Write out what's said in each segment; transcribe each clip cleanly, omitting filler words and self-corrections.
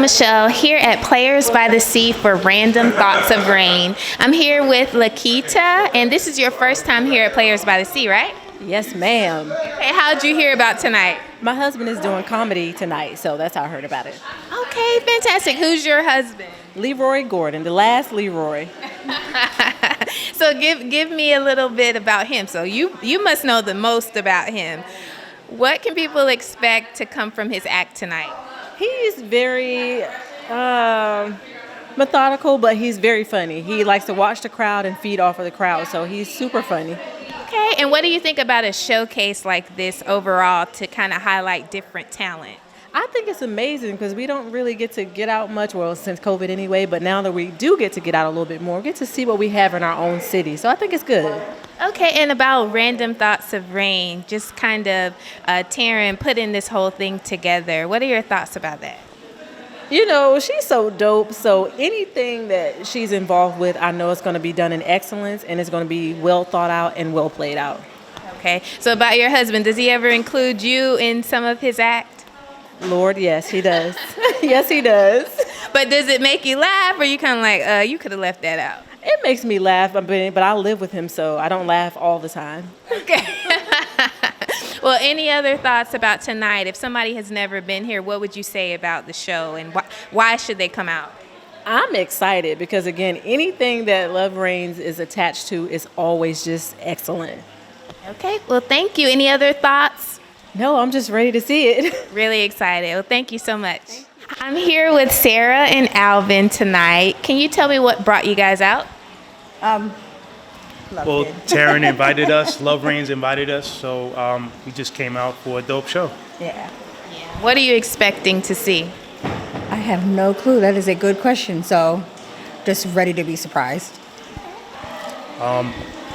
Michelle here at Players by the Sea for Random Thoughts of Rain. I'm here with Lakita, and this is your first time here at Players by the Sea, right? Yes, ma'am. Hey, how'd you hear about tonight? My husband is doing comedy tonight, so that's how I heard about it. Okay, fantastic. Who's your husband? Leroy Gordon, the last Leroy. So give me a little bit about him. So you must know the most about him. What can people expect to come from his act tonight? He's very methodical, but he's very funny. He likes to watch the crowd and feed off of the crowd, so he's super funny. Okay, and what do you think about a showcase like this overall to kind of highlight different talent? I think it's amazing because we don't really get out much, well, since COVID anyway, but now that we do get to get out a little bit more, we get to see what we have in our own city. So I think it's good. Okay, and about Random Thoughts of Rain, just kind of Taryn putting this whole thing together. What are your thoughts about that? You know, she's so dope. So anything that she's involved with, I know it's going to be done in excellence and it's going to be well thought out and well played out. Okay, so about your husband, does he ever include you in some of his act? Lord, yes, he does. Yes, he does. But does it make you laugh, or you kind of like, you could have left that out? It makes me laugh, but I live with him, so I don't laugh all the time. Okay. Well, any other thoughts about tonight? If somebody has never been here, what would you say about the show, and why should they come out? I'm excited because, again, anything that Love Reigns is attached to is always just excellent. Okay, well, thank you. Any other thoughts? No, I'm just ready to see it. Really excited. Well, thank you so much. I'm here with Sarah and Alvin tonight. Can you tell me what brought you guys out? Well, Taryn invited us, Love Reigns invited us, so we just came out for a dope show. Yeah. What are you expecting to see? I have no clue. That is a good question. So, just ready to be surprised.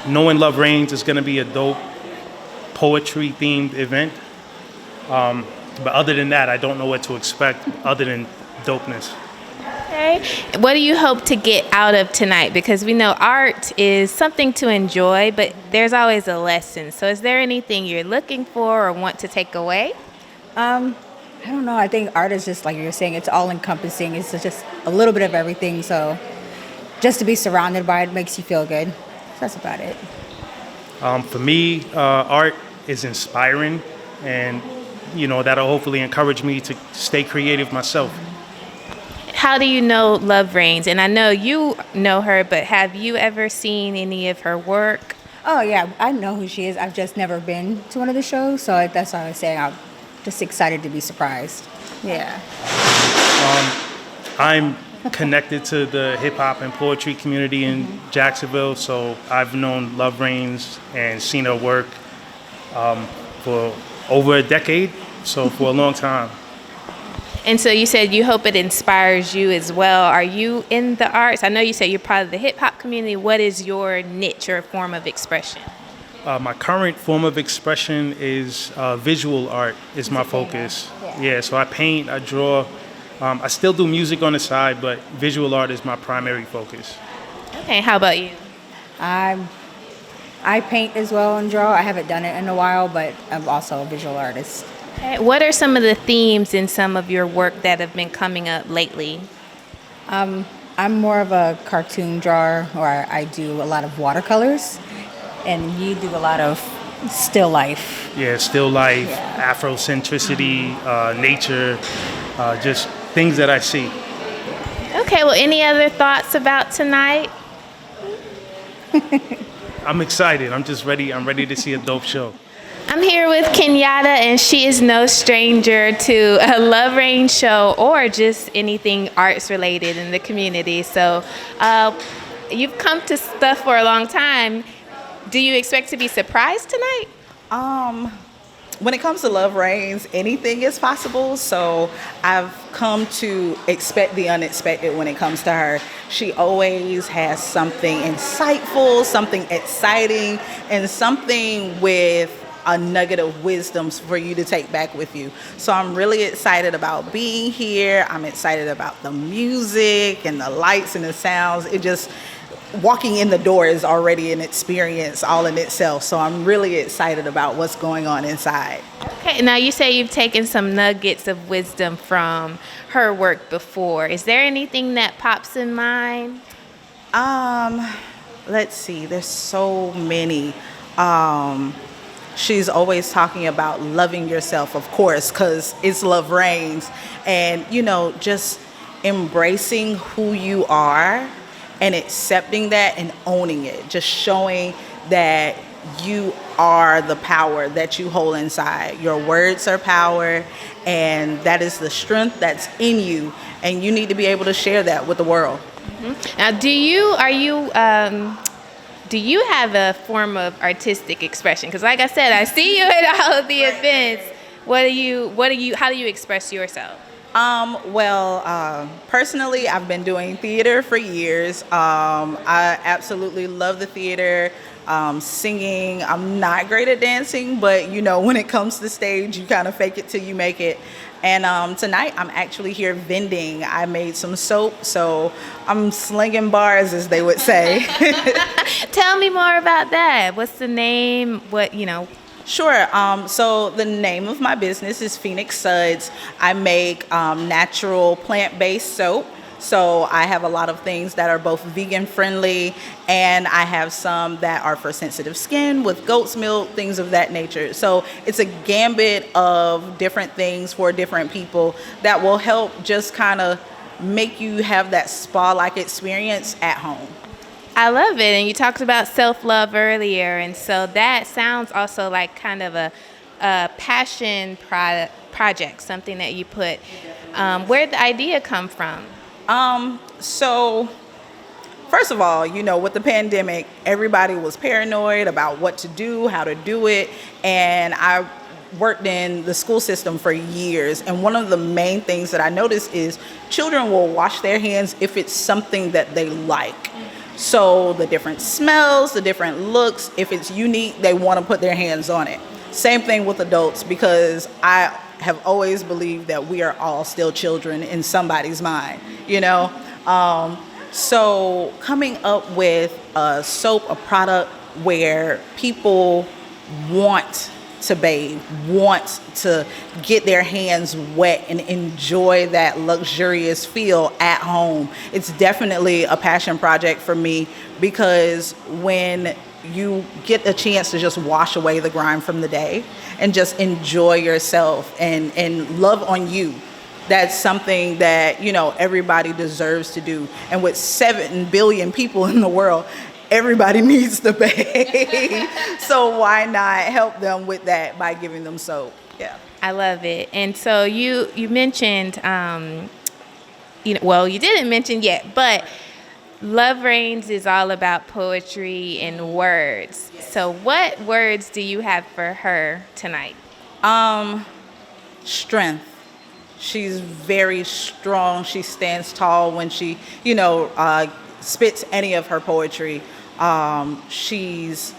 Knowing Love Reigns is going to be a dope poetry-themed event. But other than that, I don't know what to expect other than dopeness. Okay. What do you hope to get out of tonight? Because we know art is something to enjoy, but there's always a lesson. So is there anything you're looking for or want to take away? I don't know. I think art is just like you're saying, it's all encompassing. It's just a little bit of everything. So just to be surrounded by it makes you feel good. That's about it. For me, art is inspiring, and that'll hopefully encourage me to stay creative myself. How do you know Love Reigns? And I know you know her, but have you ever seen any of her work? Oh, yeah. I know who she is. I've just never been to one of the shows. So that's what I was saying. I'm just excited to be surprised. Yeah. I'm connected to the hip-hop and poetry community in Jacksonville, so I've known Love Reigns and seen her work for over a decade, so for a long time. And so you said you hope it inspires you as well. Are you in the arts? I know you said you're part of the hip-hop community. What is your niche or form of expression? My current form of expression is visual art is my focus. Yeah, so I paint, I draw. I still do music on the side, but visual art is my primary focus. Okay, how about you? I paint as well and draw. I haven't done it in a while, but I'm also a visual artist. Okay, what are some of the themes in some of your work that have been coming up lately? I'm more of a cartoon drawer, or I do a lot of watercolors, and you do a lot of still life. Yeah, still life, Afrocentricity, nature, just things that I see. Okay, well, any other thoughts about tonight? I'm excited. I'm just ready. I'm ready to see a dope show. I'm here with Kenyatta, and she is no stranger to a Love Reigns show or just anything arts related in the community. So you've come to stuff for a long time. Do you expect to be surprised tonight? When it comes to Love Reigns, anything is possible. So I've come to expect the unexpected when it comes to her. She always has something insightful, something exciting, and something with a nugget of wisdom for you to take back with you. So I'm really excited about being here. I'm excited about the music and the lights and the sounds. walking in the door is already an experience all in itself. So I'm really excited about what's going on inside. Okay, now you say you've taken some nuggets of wisdom from her work before. Is there anything that pops in mind? Let's see, there's so many. She's always talking about loving yourself, of course, because it's Love Reigns. And, just embracing who you are and accepting that and owning it. Just showing that you are the power that you hold inside. Your words are power, and that is the strength that's in you. And you need to be able to share that with the world. Now, do you have a form of artistic expression? Because like I said, I see you at all of the events. How do you express yourself? Personally, I've been doing theater for years. I absolutely love the theater. Singing, I'm not great at dancing, but when it comes to stage, you kind of fake it till you make it. And tonight, I'm actually here vending. I made some soap, so I'm slinging bars, as they would say. Tell me more about that. What's the name? Sure. So the name of my business is Phoenix Suds. I make natural plant-based soap. So I have a lot of things that are both vegan friendly, and I have some that are for sensitive skin with goat's milk, things of that nature. So it's a gambit of different things for different people that will help just kind of make you have that spa-like experience at home. I love it. And you talked about self-love earlier, and so that sounds also like kind of a passion project, something that you put. Where'd the idea come from? So first of all, with the pandemic, everybody was paranoid about what to do, how to do it. And I worked in the school system for years. And one of the main things that I noticed is children will wash their hands if it's something that they like. So the different smells, the different looks, if it's unique, they want to put their hands on it. Same thing with adults, because I have always believed that we are all still children in somebody's mind, So coming up with a soap, a product where people want to bathe, want to get their hands wet and enjoy that luxurious feel at home. It's definitely a passion project for me, because when you get a chance to just wash away the grime from the day and just enjoy yourself and love on you, that's something that everybody deserves to do. And with 7 billion people in the world, everybody needs to bathe. So why not help them with that by giving them soap? Yeah, I love it. And so you mentioned, you didn't mention yet, but Love Reigns is all about poetry and words. Yes. So what words do you have for her tonight? Strength. She's very strong. She stands tall when she, spits any of her poetry. She's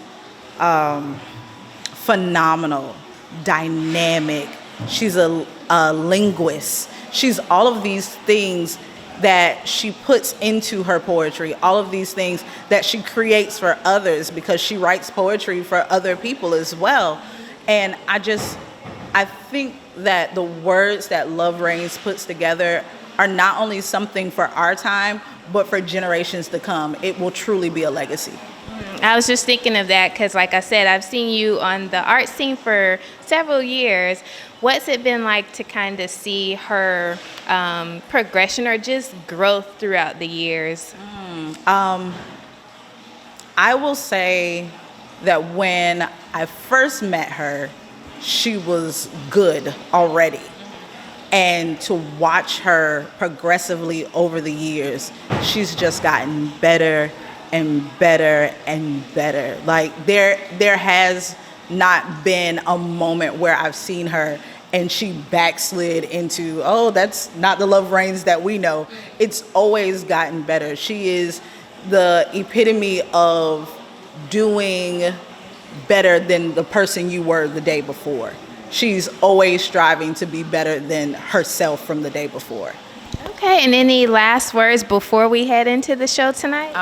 phenomenal, dynamic. She's a linguist. She's all of these things that she puts into her poetry, all of these things that she creates for others, because she writes poetry for other people as well. And I think that the words that Love Reigns puts together are not only something for our time, but for generations to come. It will truly be a legacy. I was just thinking of that because, like I said, I've seen you on the art scene for several years. What's it been like to kind of see her progression or just growth throughout the years? I will say that when I first met her, she was good already. And to watch her progressively over the years, she's just gotten better and better and better. Like there has not been a moment where I've seen her and she backslid into, oh, that's not the Love Reigns that we know. It's always gotten better. She is the epitome of doing better than the person you were the day before. She's always striving to be better than herself from the day before. Okay, and any last words before we head into the show tonight?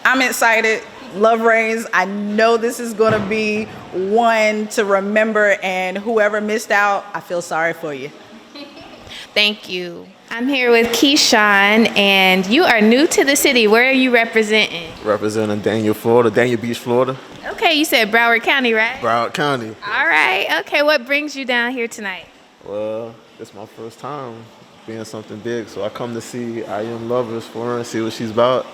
I'm excited. Love Reigns. I know this is going to be one to remember, and whoever missed out, I feel sorry for you. Thank you. I'm here with Keyshawn, and you are new to the city. Where are you representing? Representing Daniel, Florida, Daniel Beach, Florida, Okay, you said Broward County, right? Broward County. All right. Okay, what brings you down here tonight? Well, it's my first time being something big, so I come to see I Am Lovers for her and see what she's about.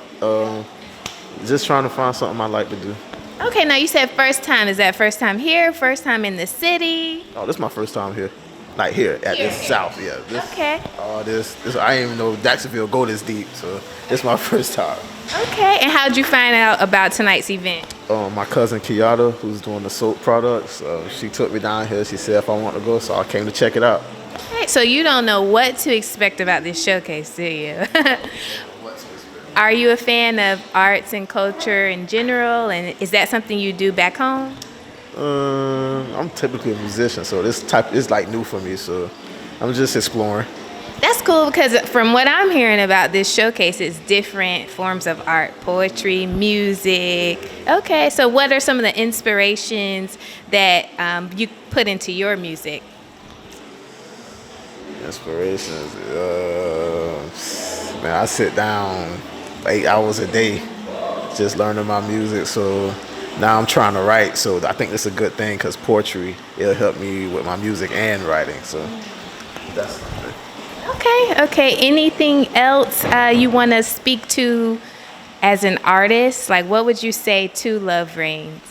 Just trying to find something I like to do. Okay, now you said first time. Is that first time here? First time in the city? Oh, this is my first time here. Like here at Here. this South, yeah. This, Okay. this I didn't even know Jacksonville go this deep, so this is my first time. Okay, and how'd you find out about tonight's event? My cousin Kiara, who's doing the soap products, she took me down here. She said if I want to go, so I came to check it out. Okay, so you don't know what to expect about this showcase, do you? Are you a fan of arts and culture in general, and is that something you do back home? I'm typically a musician, so this type is like new for me, so I'm just exploring. That's cool because from what I'm hearing about this showcase, it's different forms of art, poetry, music. Okay, so what are some of the inspirations that you put into your music? Inspirations, man, I sit down 8 hours a day just learning my music, so now I'm trying to write, so I think it's a good thing because poetry, it'll help me with my music and writing, so that's something. Okay. Anything else you want to speak to as an artist? Like, what would you say to Love Reigns?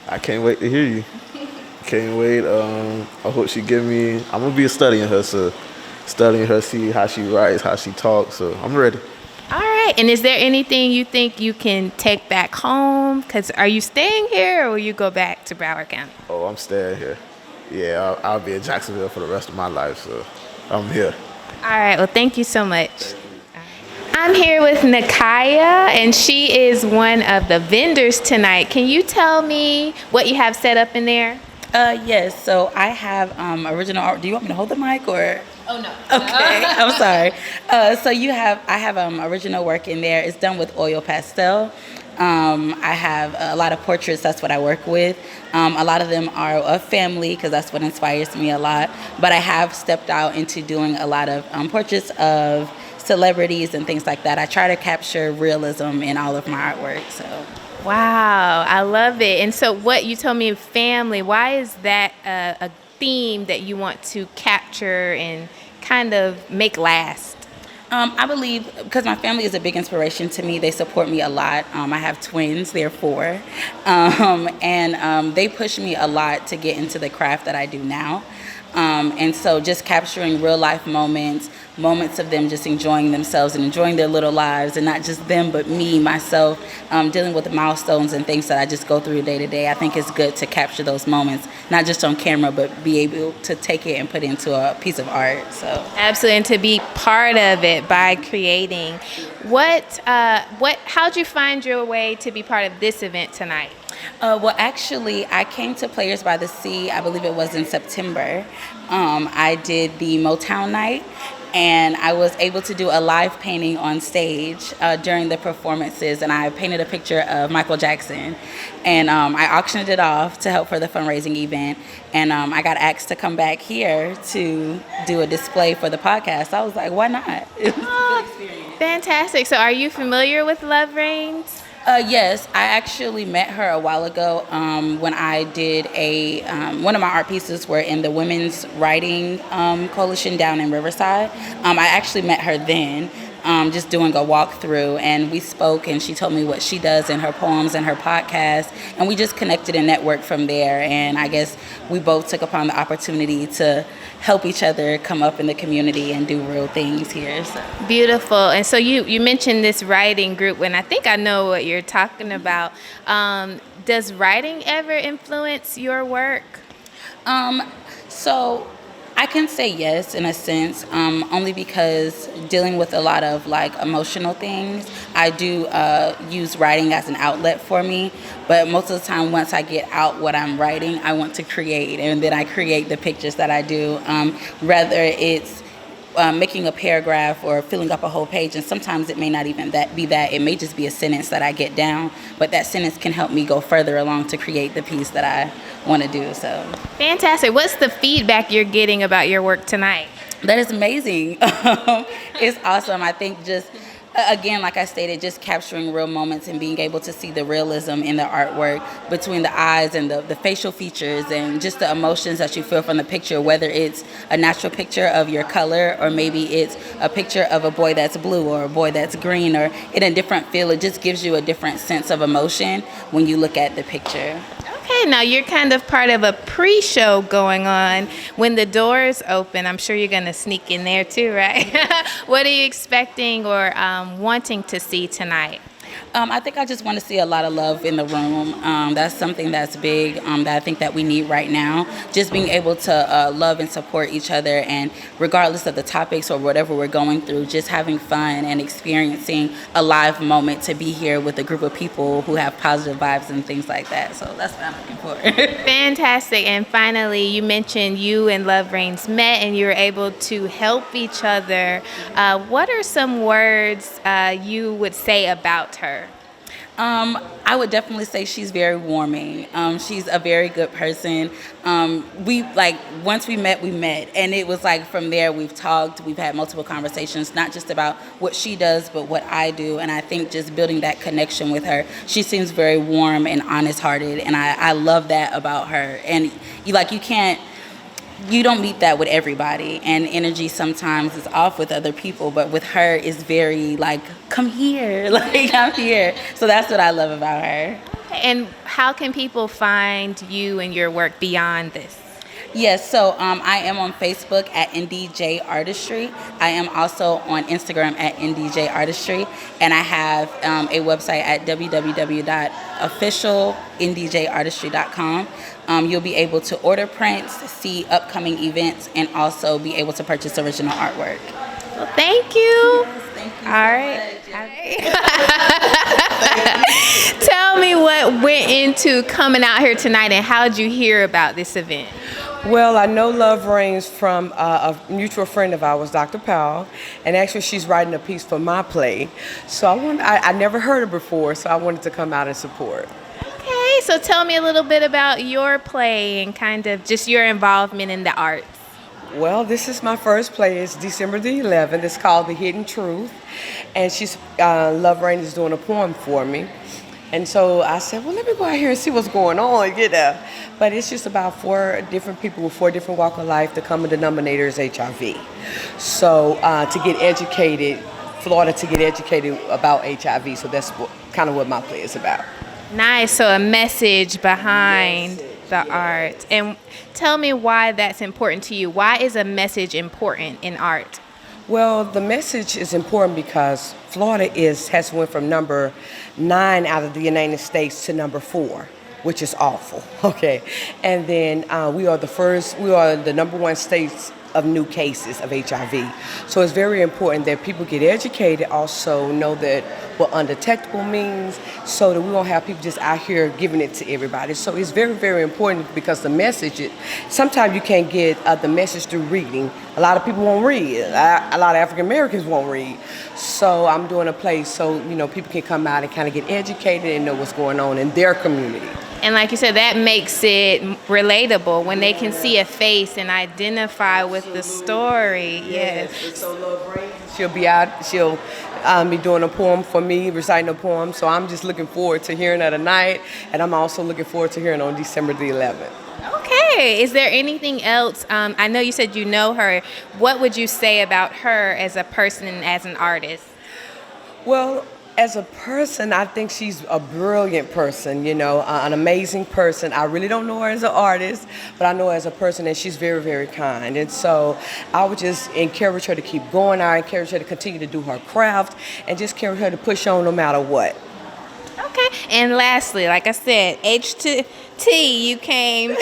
I can't wait to hear you. Can't wait. I hope she give me, I'm going to be studying her, see how she writes, how she talks, so I'm ready. All right. And is there anything you think you can take back home? Because are you staying here or will you go back to Broward County? Oh, I'm staying here. Yeah, I'll be in Jacksonville for the rest of my life, so I'm here. All right. Well, thank you so much. I'm here with Nakaya, and she is one of the vendors tonight. Can you tell me what you have set up in there? Yes, so I have original art. Do you want me to hold the mic or? Oh, no. Okay, I'm sorry. I have original work in there. It's done with oil pastel. I have a lot of portraits. That's what I work with. A lot of them are of family because that's what inspires me a lot. But I have stepped out into doing a lot of portraits of celebrities and things like that. I try to capture realism in all of my artwork. So. Wow, I love it. And so what you told me, family, why is that a theme that you want to capture and kind of make last? I believe because my family is a big inspiration to me. They support me a lot. I have twins, they're 4. And they push me a lot to get into the craft that I do now. And so just capturing real life moments of them just enjoying themselves and enjoying their little lives, and not just them, but me, myself, dealing with the milestones and things that I just go through day to day. I think it's good to capture those moments, not just on camera, but be able to take it and put it into a piece of art. So Absolutely, and to be part of it by creating. How'd you find your way to be part of this event tonight? Well, actually, I came to Players by the Sea, I believe it was in September. I did the Motown night, and I was able to do a live painting on stage during the performances, and I painted a picture of Michael Jackson, and I auctioned it off to help for the fundraising event, and I got asked to come back here to do a display for the podcast. I was like, why not? It was a good experience. Fantastic. So are you familiar with Love Reigns? Yes, I actually met her a while ago when I did one of my art pieces were in the Women's Writing Coalition down in Riverside. I actually met her then, just doing a walkthrough, and we spoke, and she told me what she does in her poems and her podcast, and we just connected and networked from there. And I guess we both took upon the opportunity to help each other come up in the community and do real things here. So. Beautiful. And so you mentioned this writing group, and I think I know what you're talking about. Does writing ever influence your work? So I can say yes in a sense, only because dealing with a lot of like emotional things, I do use writing as an outlet for me. But most of the time, once I get out what I'm writing, I want to create, and then I create the pictures that I do. Whether it's making a paragraph or filling up a whole page, and sometimes it may not even be that. It may just be a sentence that I get down, but that sentence can help me go further along to create the piece that I want to do. So Fantastic. What's the feedback you're getting about your work tonight? that is amazing. It's awesome. I think just again, like I stated, just capturing real moments and being able to see the realism in the artwork between the eyes and the facial features and just the emotions that you feel from the picture, whether it's a natural picture of your color or maybe it's a picture of a boy that's blue or a boy that's green or in a different feel. It just gives you a different sense of emotion when you look at the picture. Okay, now you're kind of part of a pre-show going on. When the doors open, I'm sure you're going to sneak in there too, right? What are you expecting or wanting to see tonight? I think I just want to see a lot of love in the room. That's something that's big that I think that we need right now. Just being able to love and support each other, and regardless of the topics or whatever we're going through, just having fun and experiencing a live moment to be here with a group of people who have positive vibes and things like that. So that's what I'm looking for. Fantastic. And finally, you mentioned you and Love Reigns met and you were able to help each other. What are some words you would say about her? I would definitely say she's very warming. She's a very good person. Once we met, and it was like from there we've talked, we've had multiple conversations, not just about what she does, but what I do. And I think just building that connection with her, she seems very warm and honest-hearted, and I love that about her. And you don't meet that with everybody, and energy sometimes is off with other people, but with her is very like, come here, like I'm here. So that's what I love about her. And how can people find you and your work beyond this? Yes, so I am on Facebook at NDJ Artistry. I am also on Instagram at NDJ Artistry, and I have a website at www.officialndjartistry.com. You'll be able to order prints, see upcoming events, and also be able to purchase original artwork. Well, thank you. Thank you. All right. Tell me what went into coming out here tonight and how did you hear about this event? Well, I know Love Reigns from a mutual friend of ours, Dr. Powell, and actually she's writing a piece for my play. So I never heard her before, so I wanted to come out and support. Okay, so tell me a little bit about your play and kind of just your involvement in the arts. Well, this is my first play. It's December the 11th. It's called The Hidden Truth, and Love Reigns is doing a poem for me. And so I said, well, let me go out here and see what's going on, But it's just about 4 different people with 4 different walks of life. The common denominator is HIV. So to get educated, Florida to get educated about HIV. So that's kind of what my play is about. Nice. So a message behind the art. And tell me why that's important to you. Why is a message important in art? Well, the message is important because Florida has went from number 9 out of the United States to number 4, which is awful. Okay, and then we are the number 1 states of new cases of HIV. So it's very important that people get educated, also know that what undetectable means, so that we won't have people just out here giving it to everybody. So it's very, very important because the message, sometimes you can't get the message through reading. A lot of people won't read. A lot of African Americans won't read. So I'm doing a play so people can come out and kind of get educated and know what's going on in their community. And like you said, that makes it relatable when they can see a face and identify with the story. Yes. So Love Reigns, she'll be out. She'll be doing a poem for me, reciting a poem. So I'm just looking forward to hearing her tonight, and I'm also looking forward to hearing on December the 11th. Okay. Is there anything else? I know you said you know her. What would you say about her as a person and as an artist? Well, as a person, I think she's a brilliant person, an amazing person. I really don't know her as an artist, but I know her as a person, and she's very, very kind. And so I would just encourage her to keep going. I encourage her to continue to do her craft and just encourage her to push on no matter what. Okay. And lastly, like I said, H to T, you came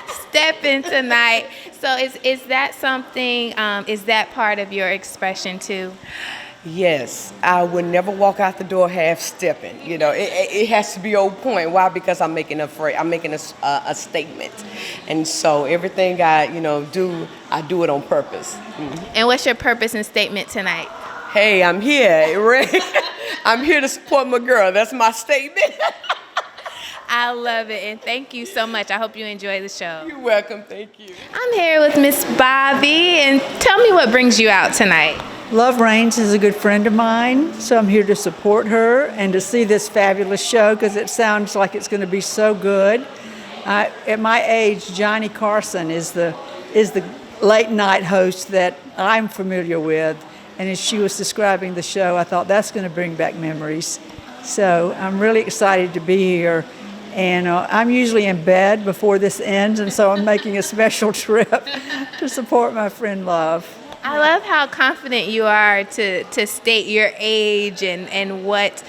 stepping tonight. So is that something, is that part of your expression too? Yes, I would never walk out the door half stepping. You know, it has to be on point. Why? Because I'm making a statement, and so everything I do, I do it on purpose. And what's your purpose and statement tonight? Hey, I'm here, right? I'm here to support my girl. That's my statement. I love it, and thank you so much. I hope you enjoy the show. You're welcome. Thank you. I'm here with Miss Bobby, and tell me what brings you out tonight. Love Rains is a good friend of mine, so I'm here to support her and to see this fabulous show because it sounds like it's going to be so good. At my age, Johnny Carson is the late night host that I'm familiar with, and as she was describing the show, I thought that's going to bring back memories. So I'm really excited to be here, and I'm usually in bed before this ends, and so I'm making a special trip to support my friend Love. I love how confident you are to state your age and what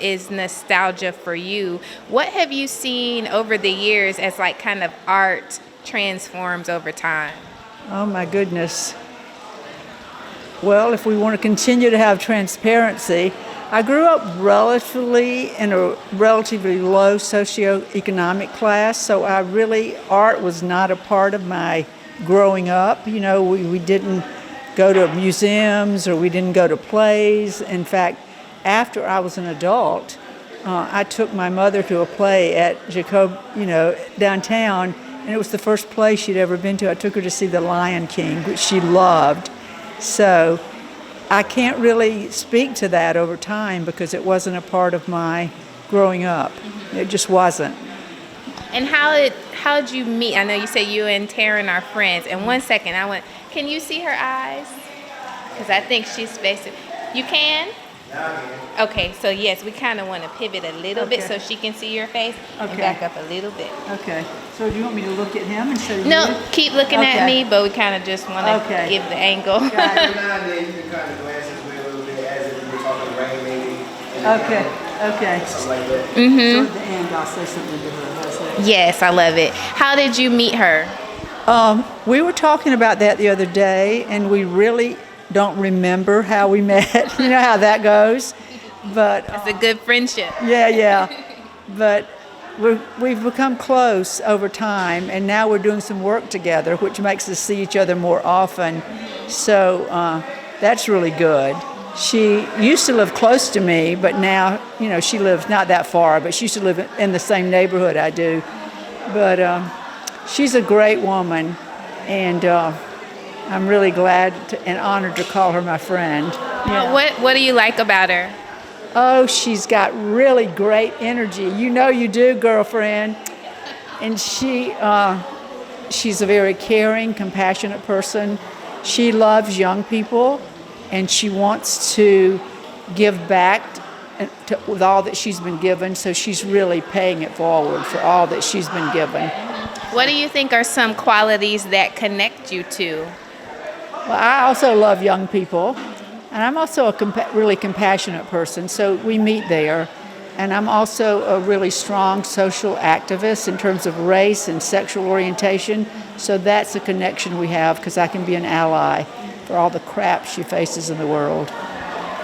is nostalgia for you. What have you seen over the years as like kind of art transforms over time? Oh my goodness. Well, if we want to continue to have transparency, I grew up in a relatively low socioeconomic class, so art was not a part of my growing up. You know, we didn't go to museums or we didn't go to plays. In fact, after I was an adult, I took my mother to a play at Jacob, downtown, and it was the first play she'd ever been to. I took her to see The Lion King, which she loved. So I can't really speak to that over time because it wasn't a part of my growing up. It just wasn't. And how did you meet? I know you say you and Taryn are friends. And 1 second, can you see her eyes? Because I think she's facing. You can? Yeah, I can. Okay, so yes, we kind of want to pivot a little bit so she can see your face. And back up a little bit. Okay. So do you want me to look at him and show you? No, keep looking at me, but we kind of just want to give the angle. Every now and then you can kind of glance his way a little bit as if you were talking rain maybe. Okay. Something like that. Mm-hmm. So at the end, I'll say something to her. How's that? Yes, I love it. How did you meet her? We were talking about that the other day, and we really don't remember how we met. You know how that goes. But It's a good friendship. Yeah. But we've become close over time, and now we're doing some work together, which makes us see each other more often. So that's really good. She used to live close to me, but now, she lives not that far, but she used to live in the same neighborhood I do. But she's a great woman, and I'm really glad and honored to call her my friend. Yeah. What do you like about her? Oh, she's got really great energy. You know you do, girlfriend. And she's a very caring, compassionate person. She loves young people, and she wants to give back with all that she's been given, so she's really paying it forward for all that she's been given. What do you think are some qualities that connect you two? Well, I also love young people, and I'm also a really compassionate person, so we meet there. And I'm also a really strong social activist in terms of race and sexual orientation, so that's a connection we have because I can be an ally for all the crap she faces in the world.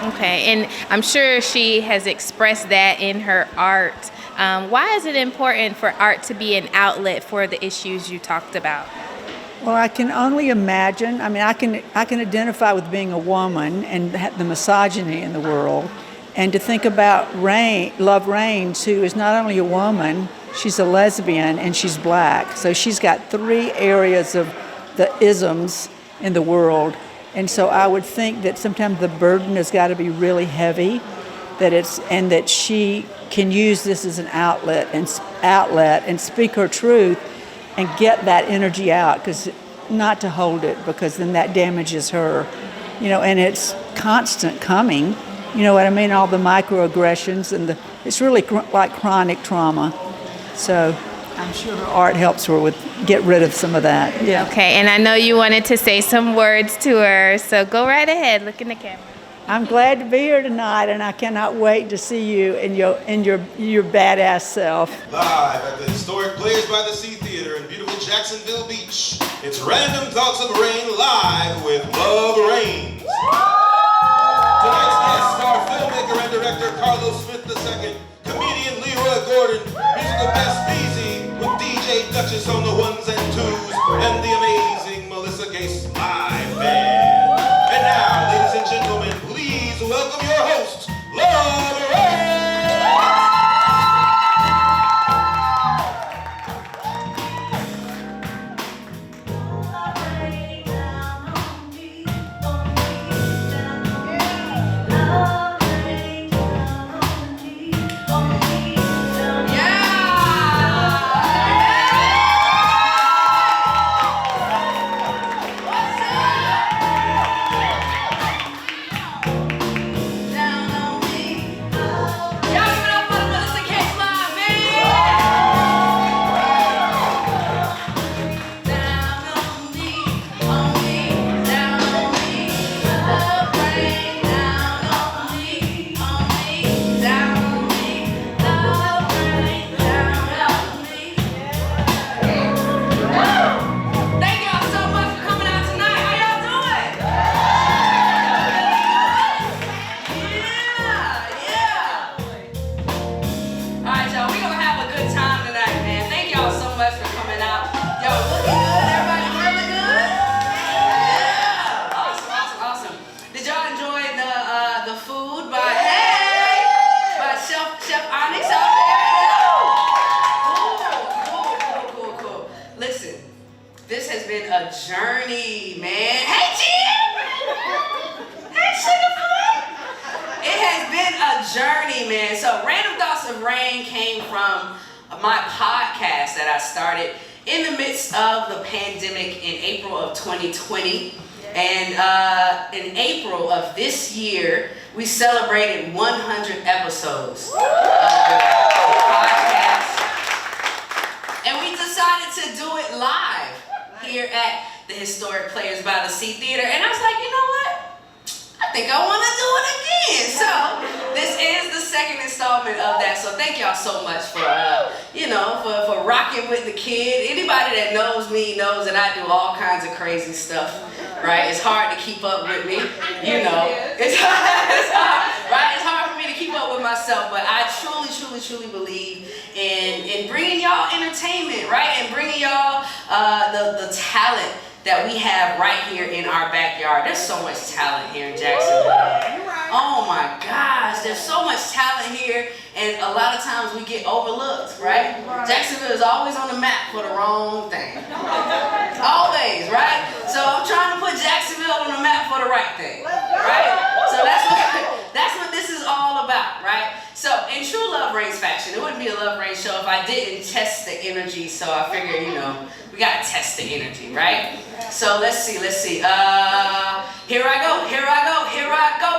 Okay, and I'm sure she has expressed that in her art. Why is it important for art to be an outlet for the issues you talked about? Well, I can only imagine. I mean, I can identify with being a woman and the misogyny in the world, and to think about Love Rains, who is not only a woman, she's a lesbian and she's black. So she's got 3 areas of the isms in the world. And so I would think that sometimes the burden has got to be really heavy, and that she can use this as an outlet and speak her truth and get that energy out, because not to hold it, because then that damages her, and it's constant coming, you know what I mean, all the microaggressions, and it's really like chronic trauma. So I'm sure her art helps her get rid of some of that. Yeah. Okay, and I know you wanted to say some words to her, so go right ahead, look in the camera. I'm glad to be here tonight, and I cannot wait to see you in your badass self. Live at the historic Players by the Sea Theater in beautiful Jacksonville Beach, it's Random Thoughts of Rain live with Love Rains. Tonight filmmaker and director Carlos Smith II, comedian Leroy Gordon, musical guest Beezy, with DJ Duchess on the ones and twos, and the amazing Melissa Gase live band. And now, ladies and gentlemen, please welcome your host, Love Rain! Journey, man. Hey, Jim! Hey, Sugarfoot! It has been a journey, man. So, Random Thoughts of Rain came from my podcast that I started in the midst of the pandemic in April of 2020. And in April of this year, we celebrated 100 episodes of the podcast. And we decided to do it live here at the Historic Players by the Sea Theater, and I was like, you know what? I think I want to do it again. So this is the second installment of that. So thank y'all so much for for rocking with the kid. Anybody that knows me knows that I do all kinds of crazy stuff. Right? It's hard to keep up with me. You know, it's hard, right? It's hard for me to keep up with myself, but I truly believe in bringing y'all entertainment, right? And bringing y'all the talent that we have right here in our backyard. There's so much talent here in Jacksonville. Oh my gosh, there's so much talent here, and a lot of times we get overlooked, right? Jacksonville is always on the map for the wrong thing. Always, right? So I'm trying to put Jacksonville on the map for the right thing, right? So that's what this is all about, right? So in true Love Reigns fashion, it wouldn't be a Love Reigns show if I didn't test the energy. So I figured, we gotta test the energy, right? So let's see. Here I go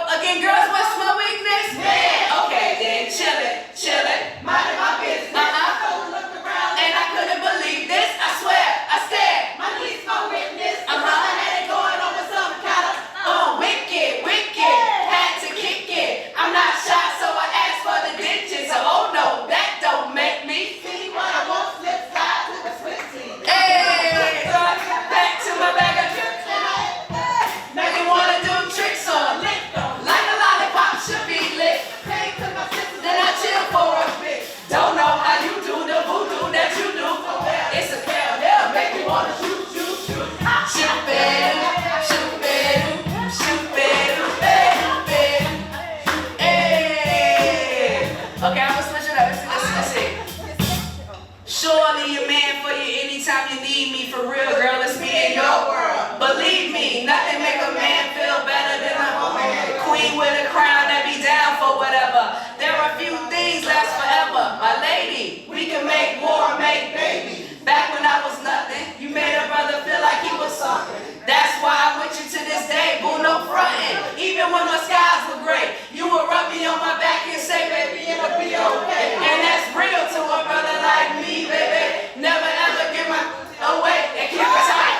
again, girls. What's my weakness? Okay, then chill it, minding my business. And I couldn't believe this. I swear, I stared. My niece, my witness. I had it going on with some kind of wicked. Had to kick it. I'm not shy, so I asked for the digits. So oh no, that don't make me see what I want. Flip side to the switch. Hey, back to my bag of tricks. Make me wanna do tricks on lick like a lollipop should be lit. Then I chill for a bit. Don't know how you do the voodoo that you do. It's a hell, make me wanna shoot. Okay, I'm gonna switch it up. Listen. Surely you're man for you anytime you need me. For real, girl, it's me in your world. Believe me, nothing make a man feel better than a queen with a crown that be down for whatever. There are few things last forever. My lady, we can make war, make baby. Back when I was nothing, you made a brother feel like he was something. That's why I'm with you to this day, boo, no frontin'. Even when my skies were gray, you would rub me on my back and say, baby, it'll be okay. And that's real to a brother like me, baby. Never ever give my away and keep it tight.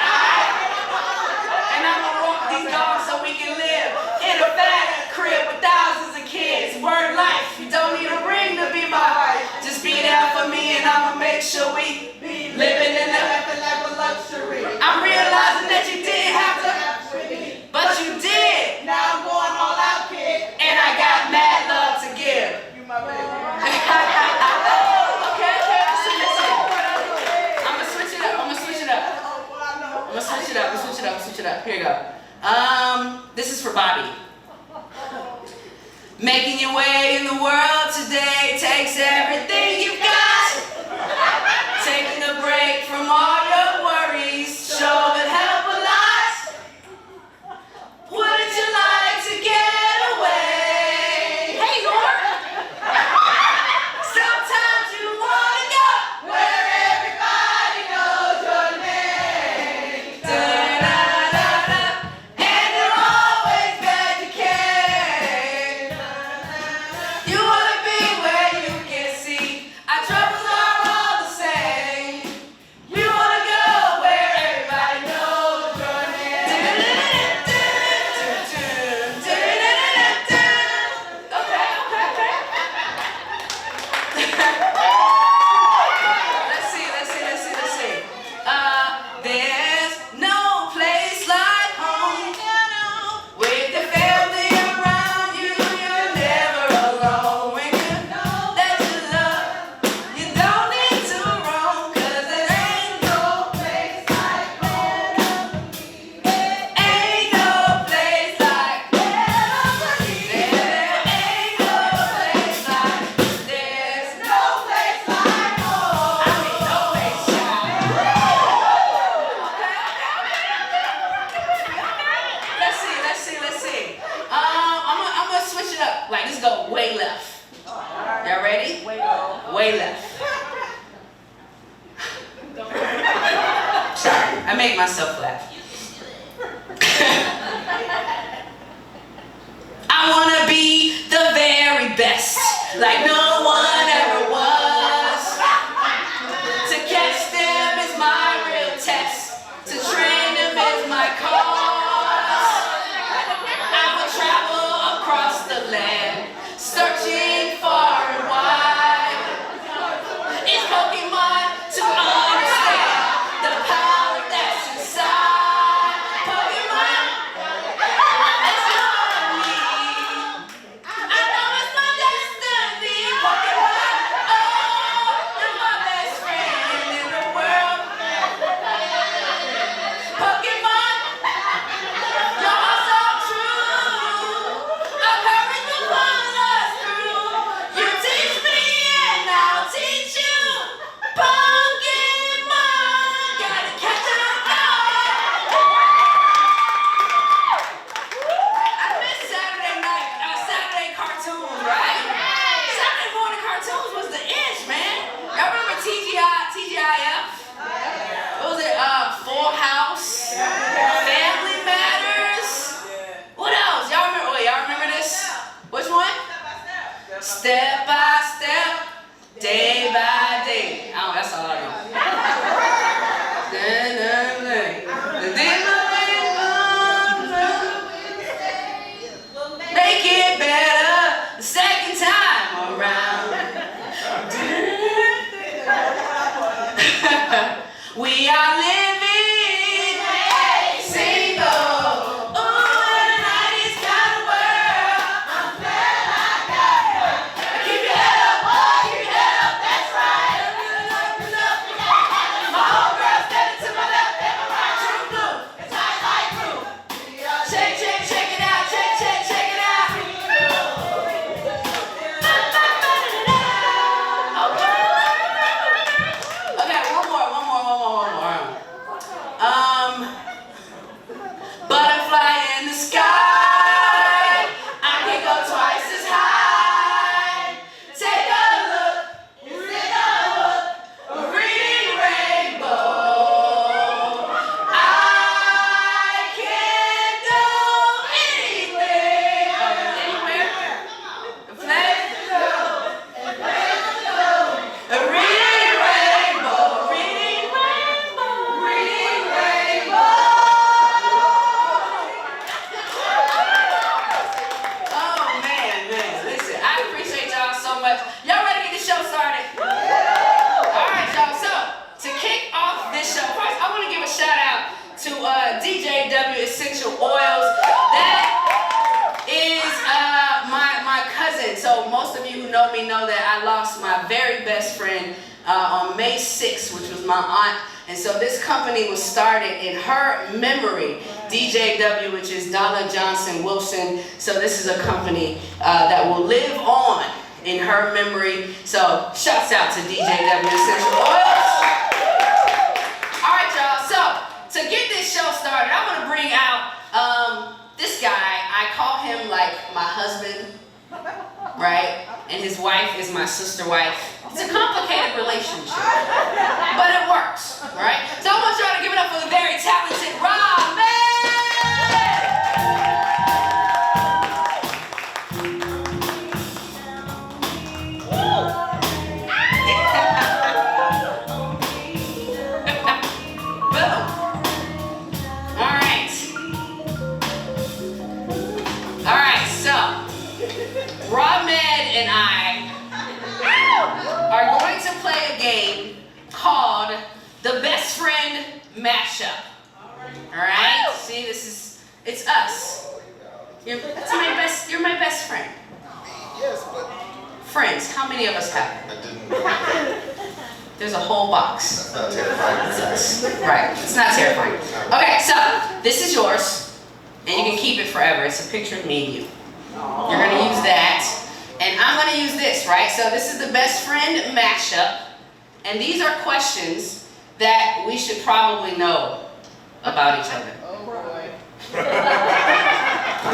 And I'ma walk these dogs so we can live in a fat crib with thousands of kids. Word life, you don't need a ring to be my wife. Just be there for me and I'ma make sure we be living in the luxury. I'm realizing that you didn't have to, but you did. Now I'm going all out, kid. And I got mad love. up. Here you go. This is for Bobby. Making your way in the world today takes everything you've got. Taking a break from all your worries sure would help a lot. Wouldn't you like to get away? Hey, Lord. Sometimes you want to go where everybody knows your name. Da-da-da-da. And you're always glad you came. You want to be where you can see our troubles are all the same. You want to go where everybody knows your name. Okay. Let's see. There's no place like home. With the family around you, you're never alone. When you know that you love, you don't need to roam. 'Cause there ain't no place like home. Ain't no place like home. There ain't no place like. There's no place like home. I mean, no place, child. Let's see. I'm gonna switch it up. Like, this go way left. Y'all ready? Way left. Sorry, I make myself laugh. I wanna be the very best, like no one ever was. To catch them is my real test. To train them is my cause. I will travel across the land, searching far and wide. It's Pokemon to understand the power that's inside. Pokemon, it's on me. I know it's my destiny. Pokemon, oh, you're my best friend in the world. Pokemon, you're all so true. A courage will pull us through. You teach me and I'll teach you. Pokemon, gotta catch 'em all. I miss Saturday night, Saturday cartoons, right? Saturday morning cartoons was the ish, man. Y'all remember TGIF? What was it? Full House, Family Matters. What else? Y'all remember this? Which one? Step by step, day by day. Oh, that's all I know. Make it better the second time around. We are living single. Ooh, and the night is kind of world. I'm glad I got her. Keep your head up, boy, keep your head up, that's right. My whole girl standing to my left and my right. True blue, it's tight like glue. Shake it out, check it out. Okay, one more. Butterfly in the sky. I can go twice as high. Take a look, a reading rainbow. I can go anywhere. A place to go. A reading rainbow. Oh man, listen, I appreciate y'all so much. Y'all ready to get the show started? All right, y'all. So to kick off this show, first I want to give a shout out to DJW Essential Oils. That is my cousin. So most of you who know me know that I lost my very best friend on May 6th, which was my aunt. And so this company was started in her memory. DJW, which is Donna Johnson Wilson. So this is a company that will live on in her memory. So shouts out to DJW Essential Oils. All right, y'all. So to get this show started, I want to bring out this guy. I call him like my husband, right? And his wife is my sister wife. It's a complicated relationship, but it works, right? So I want y'all to give it up for the very talented Rob Man. And I are going to play a game called the Best Friend Mashup. All right? See, it's us. You're my best friend. Yes, but Friends, how many of us have? There's a whole box. That's not terrifying. It's us. Right, it's not terrifying. Okay, so this is yours, and you can keep it forever. It's a picture of me and you. You're gonna use that. And I'm going to use this, right? So this is the Best Friend Mashup. And these are questions that we should probably know about each other. Oh boy.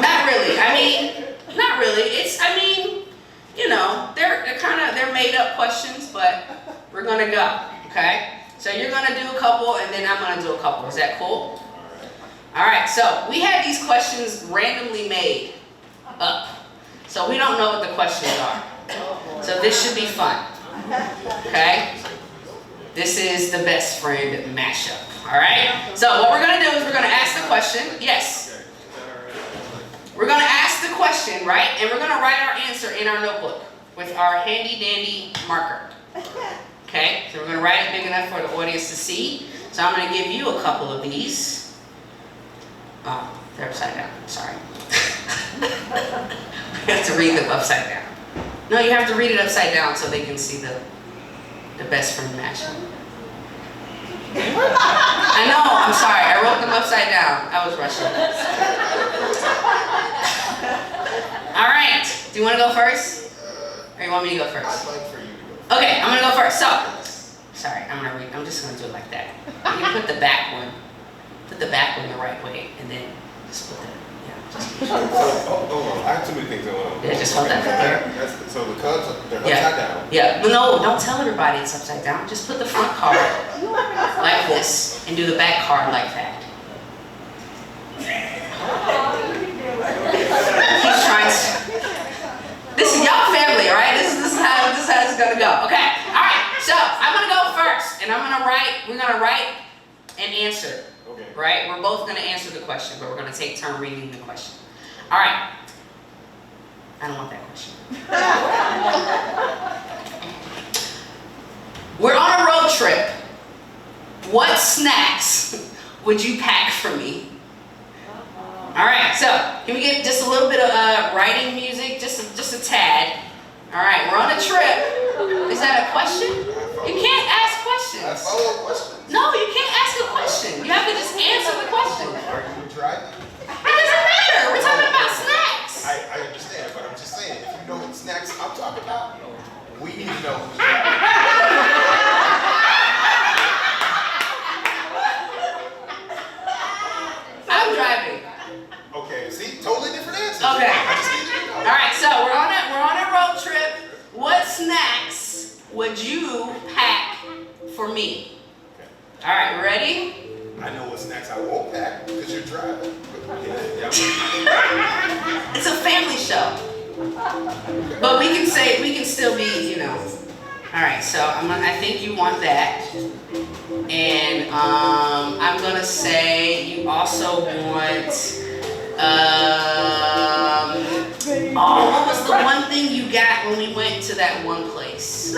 Not really. Not really. You know, they're made up questions, but we're going to go, okay? So you're going to do a couple, and then I'm going to do a couple. Is that cool? All right, so we had these questions randomly made up. So we don't know what the questions are. So this should be fun. Okay? This is the Best Friend Mashup. Alright? So what we're going to do is we're going to ask the question. Yes. We're going to ask the question, right? And we're going to write our answer in our notebook with our handy dandy marker. Okay? So we're going to write it big enough for the audience to see. So I'm going to give you a couple of these. Oh, they're upside down. Sorry. You have to read them upside down. No, you have to read it upside down so they can see the Best Friend Mashup. I know, I'm sorry. I wrote them upside down. I was rushing. All right. Do you want to go first? Or you want me to go first? I'd like for you to go. Okay, I'm going to go first. So, sorry, I'm just going to do it like that. You put the back one the right way, and then just put the Hold on, I have too many things going on. Yeah, just hold that there. So the cards, they're upside down. Yeah, but no, don't tell everybody it's upside down. Just put the front card like this and do the back card like that. He's trying to... This is y'all family, all right? This is how it's gonna go. Okay, all right. So I'm gonna go first, and we're gonna write and answer. Okay. Right? We're both going to answer the question, but we're going to take turn reading the question. All right. I don't want that question. We're on a road trip. What snacks would you pack for me? All right. So can we get just a little bit of writing music, just a tad? All right. We're on a trip. Is that a question? You can't ask questions. I follow questions. No, you can't ask a question. You have to just answer the question. Are you driving? It doesn't matter. We're talking about snacks. I understand, but I'm just saying, if you know what snacks I'm talking about, we need to know. I'm driving. Okay, see, totally different answers. Okay. I just need you to know. All right, so we're on a road trip. What snacks would you pack for me? All right, ready? I know what snacks I won't pack because you're driving. It's a family show, but we can still be, you know. All right, so I think you want that, and I'm gonna say you also want. What was the one thing you got when we went to that one place?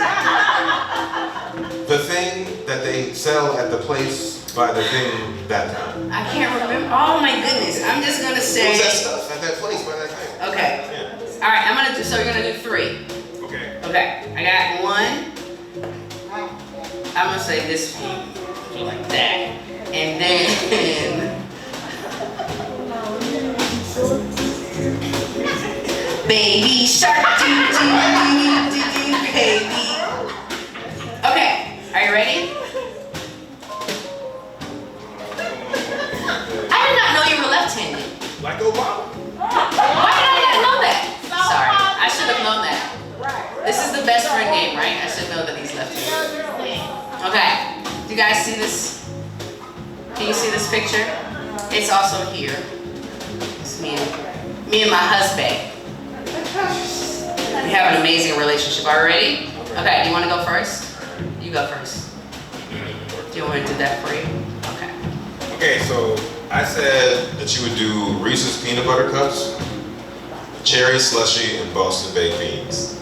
The thing that they sell at the place by the thing that time. I can't remember. Oh my goodness! I'm just gonna say. What was that stuff at that place by that thing? Okay. Yeah. All right. I'm gonna do. So you're gonna do 3. Okay. Okay. I got 1. I'm gonna say this one, like that, and then Baby shark, do do do do do, baby. Okay, are you ready? I did not know you were left-handed. Like Obama. Why did I not know that? Sorry, I should have known that. This is the best friend game, right? I should know that he's left-handed. Okay, do you guys see this? Can you see this picture? It's also here. It's me and my husband. We have an amazing relationship. Are you ready? Okay, do you want to go first? You go first. Do you want me to do that for you? Okay. Okay, so I said that you would do Reese's peanut butter cups, cherry slushy, and Boston baked beans.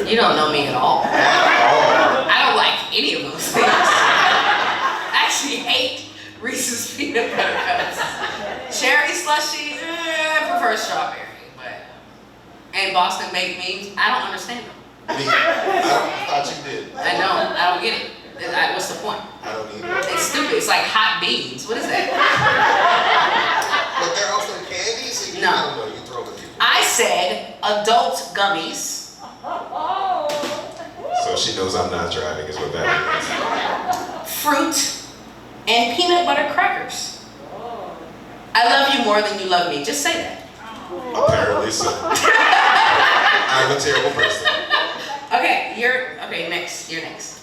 You don't know me at all. I don't like any of those things. I actually hate Reese's peanut butter cups. Cherry slushy, I prefer strawberry, and Boston baked beans, I don't understand them. I thought you did. I know, I don't get it. What's the point? I don't either. It's stupid. It's like hot beans. What is that? But they're also candy, so you No. don't know. You throw it. I said adult gummies. So she knows I'm not driving, is what that means. Fruit and peanut butter crackers. I love you more than you love me. Just say that. Apparently so. I'm a terrible person. Okay, okay, next. You're next.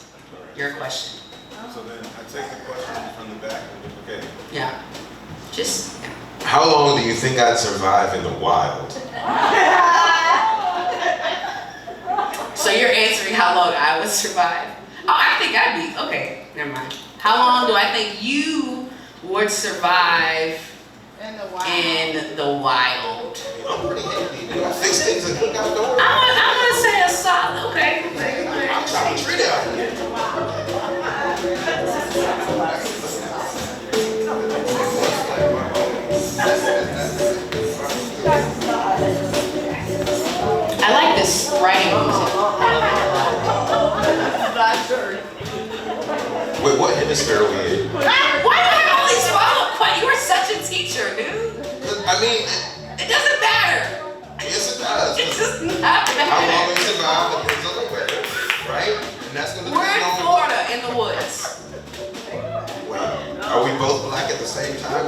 Your question. So then I take the question from the back. Okay. Yeah. Just. Yeah. How long do you think I'd survive in the wild? So you're answering how long I would survive? Oh, I think I'd be, okay, never mind. How long do I think you would survive in the wild? I'm pretty handy. I fix things and cook outdoors. I'm gonna say a solid, okay. I'm trying to treat it out here. I like this writing music. Wait, what hemisphere are we in? Why do you have all these follow-up questions? You are such a teacher, dude. I mean, It doesn't matter. yes it does. It does not How long matter. we survive depends on the weather, right? And that's gonna We're depend in on. Florida, in the woods. Wait, are we both black at the same time?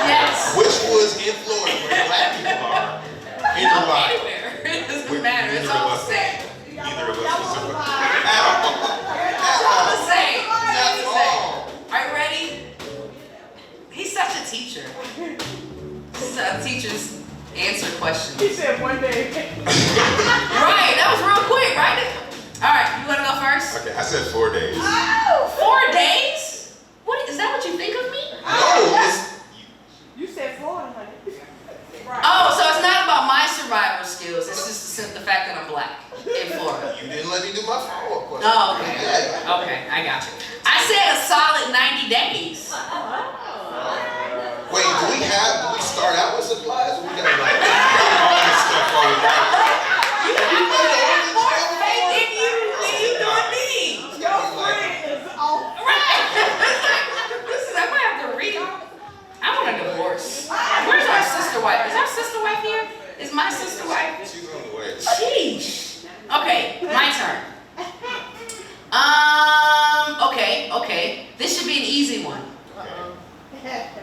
Yes. Which woods in Florida where black people are? In the wild. Anywhere. It doesn't matter. It's all the same. Neither of us will survive. It's all the same. It's all the same. Are you ready? He's such a teacher. Teachers answer questions. He said one day. Right, that was real quick, right? All right, you wanna go first? Okay, I said 4 days. Oh, 4 days? What, is that what you think of me? No, it's You said Florida, honey. Oh, so it's not about my survival skills. It's just the fact that I'm black in Florida. you didn't let me do my follow-up question. Oh, okay. Okay, I got you. I said a solid 90 days. Wait, do we start out with supplies? Or we gotta like all this stuff over there? You have more faith in you than you do in me. Your friend is off. Right. Listen, I might have to read. I want a divorce. Where's our sister wife? Is our sister wife here? Is my sister wife? She's on the way. Sheesh. Okay, my turn. Okay. This should be an easy one.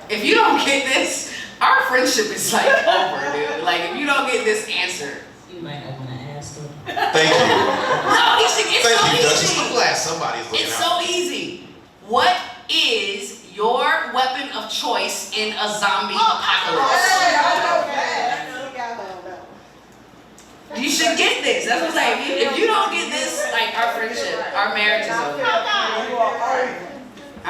If you don't get this, our friendship is like over, dude. Like if you don't get this answer. You might not want to ask her. Thank you. No, it's Thank so you, Duchess. easy. I'm glad somebody's looking It's out. so easy. What is your weapon of choice in a zombie apocalypse? You should get this. That's what I'm saying. If you don't get this, like our friendship, our marriage is over. I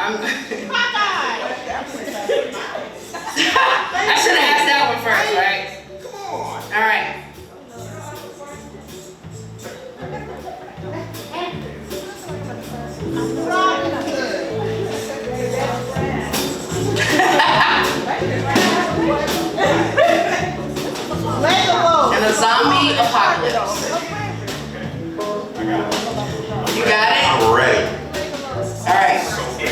should have asked that one first, right? Come on. All right. In a zombie apocalypse. You got it? I'm ready. Alright.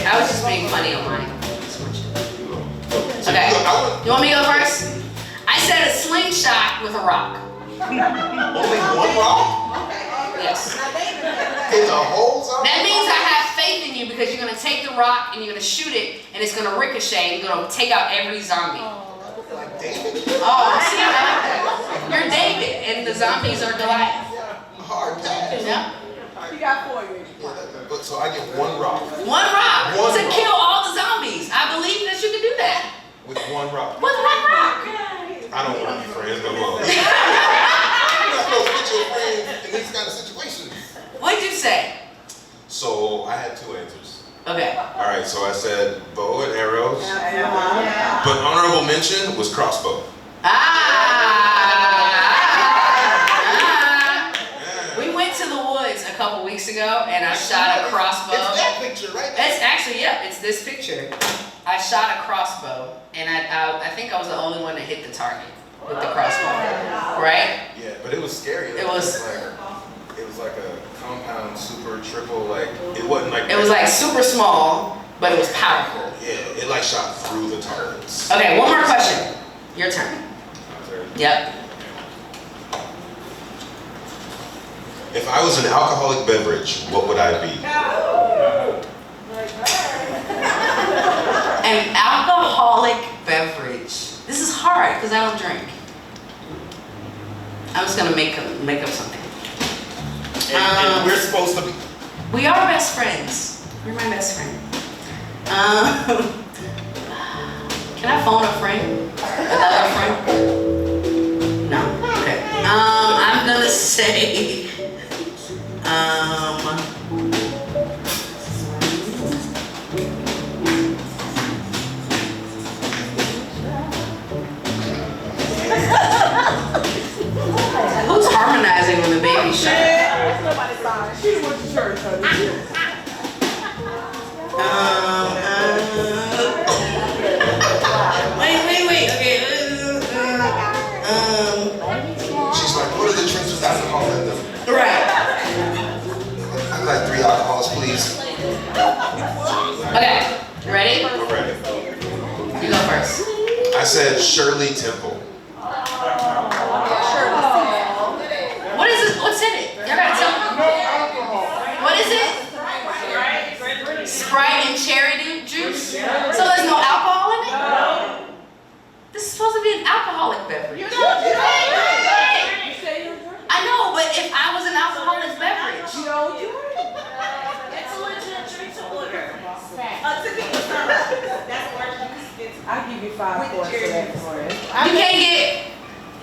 I was just being funny on mine. Okay. You want me to go first? I said a slingshot with a rock. Only one rock? Yes. In the whole zombie? That means I have faith in you because you're gonna take the rock and you're gonna shoot it and it's gonna ricochet and you're gonna take out every zombie. Like David? Oh, see, I like that. You're David and the zombies are Goliath. Hard pass. Yeah. You got 4 years. But so I get one rock. One rock One to rock. kill all the zombies. I believe that you can do that. With one rock. With one rock. I don't want to be friends no more. You're not supposed to get your friends in these kind of situations. What'd you say? So I had 2 answers. Okay. All right, so I said bow and arrows. But honorable mention was crossbow. We went to the woods a couple weeks ago and I shot a crossbow. It's that picture right there. It's actually, yeah, it's this picture. I shot a crossbow and I think I was the only one that hit the target with the crossbow, right? Yeah, but it was scary. It was like a compound, super, triple, like, it wasn't like... It was like super small, but it was powerful. Yeah, it like shot through the targets. Okay, one more question. Your turn. Yep. If I was an alcoholic beverage, what would I be? An alcoholic beverage. This is hard because I don't drink. I'm just gonna make up something. And we're supposed to be... We are best friends. You're my best friend. Can I phone a friend? Another friend? No. Okay. I'm gonna say. Who's harmonizing when the baby's shot? Nobody saw it. She went to church, honey. Wait. Okay. She's like, what are the drinks with alcohol in them? Right. I'd like 3 alcohols, please. Okay. You ready? We're ready. You go first. I said Shirley Temple. What is it? What's in it? Y'all gotta tell me. What is it? Sprite and cherry juice? So there's no alcohol in it? This is supposed to be an alcoholic beverage. I know, but if I was an alcoholic beverage. It's a legit drink to order. I'll give you 5 points for that for it.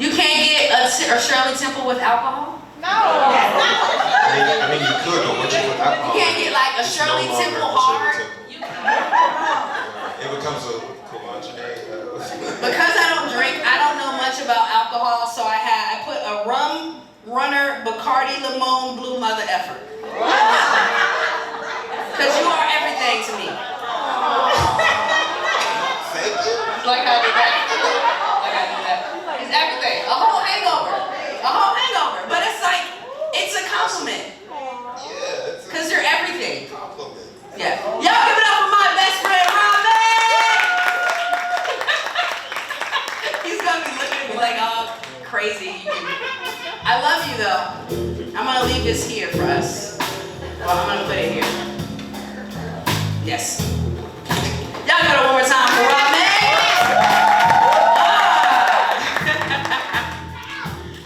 You can't get a Shirley Temple with alcohol? No. I mean, you could, but once you put alcohol, You can't get like a it's Shirley no longer Temple a hard. Shirley Temple. It becomes a Comanche. Because I don't drink, I don't know much about alcohol, so I put a rum runner Bacardi Limon Blue Mother Effer. Because you are everything to me. Thank you. Like I did that. It's everything. A whole hangover. But it's like, it's a compliment. Yeah, it's a Because you're everything. compliment. Yeah. Y'all give it up for my best friend, Robin! He's gonna be looking at me like, oh, crazy. I love you though. I'm gonna leave this here for us. Well, I'm gonna put it here. Yes. Y'all got it one more time for Robin.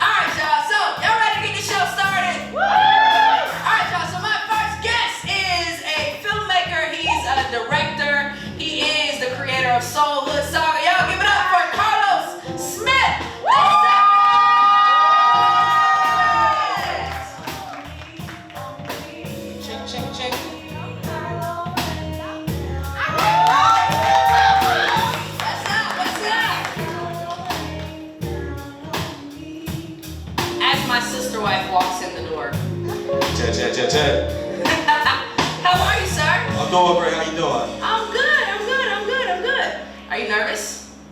Alright, y'all. So, y'all ready to get the show started? Alright, y'all. So, my first guest is a filmmaker. He's a director. He is the creator of Soul Hood Saga. Y'all give it up for Carlos Smith. Check. What's up? As my sister wife walks in the door. Check. How are you, sir? I'm doing great. How you doing? I'm good. Are you nervous?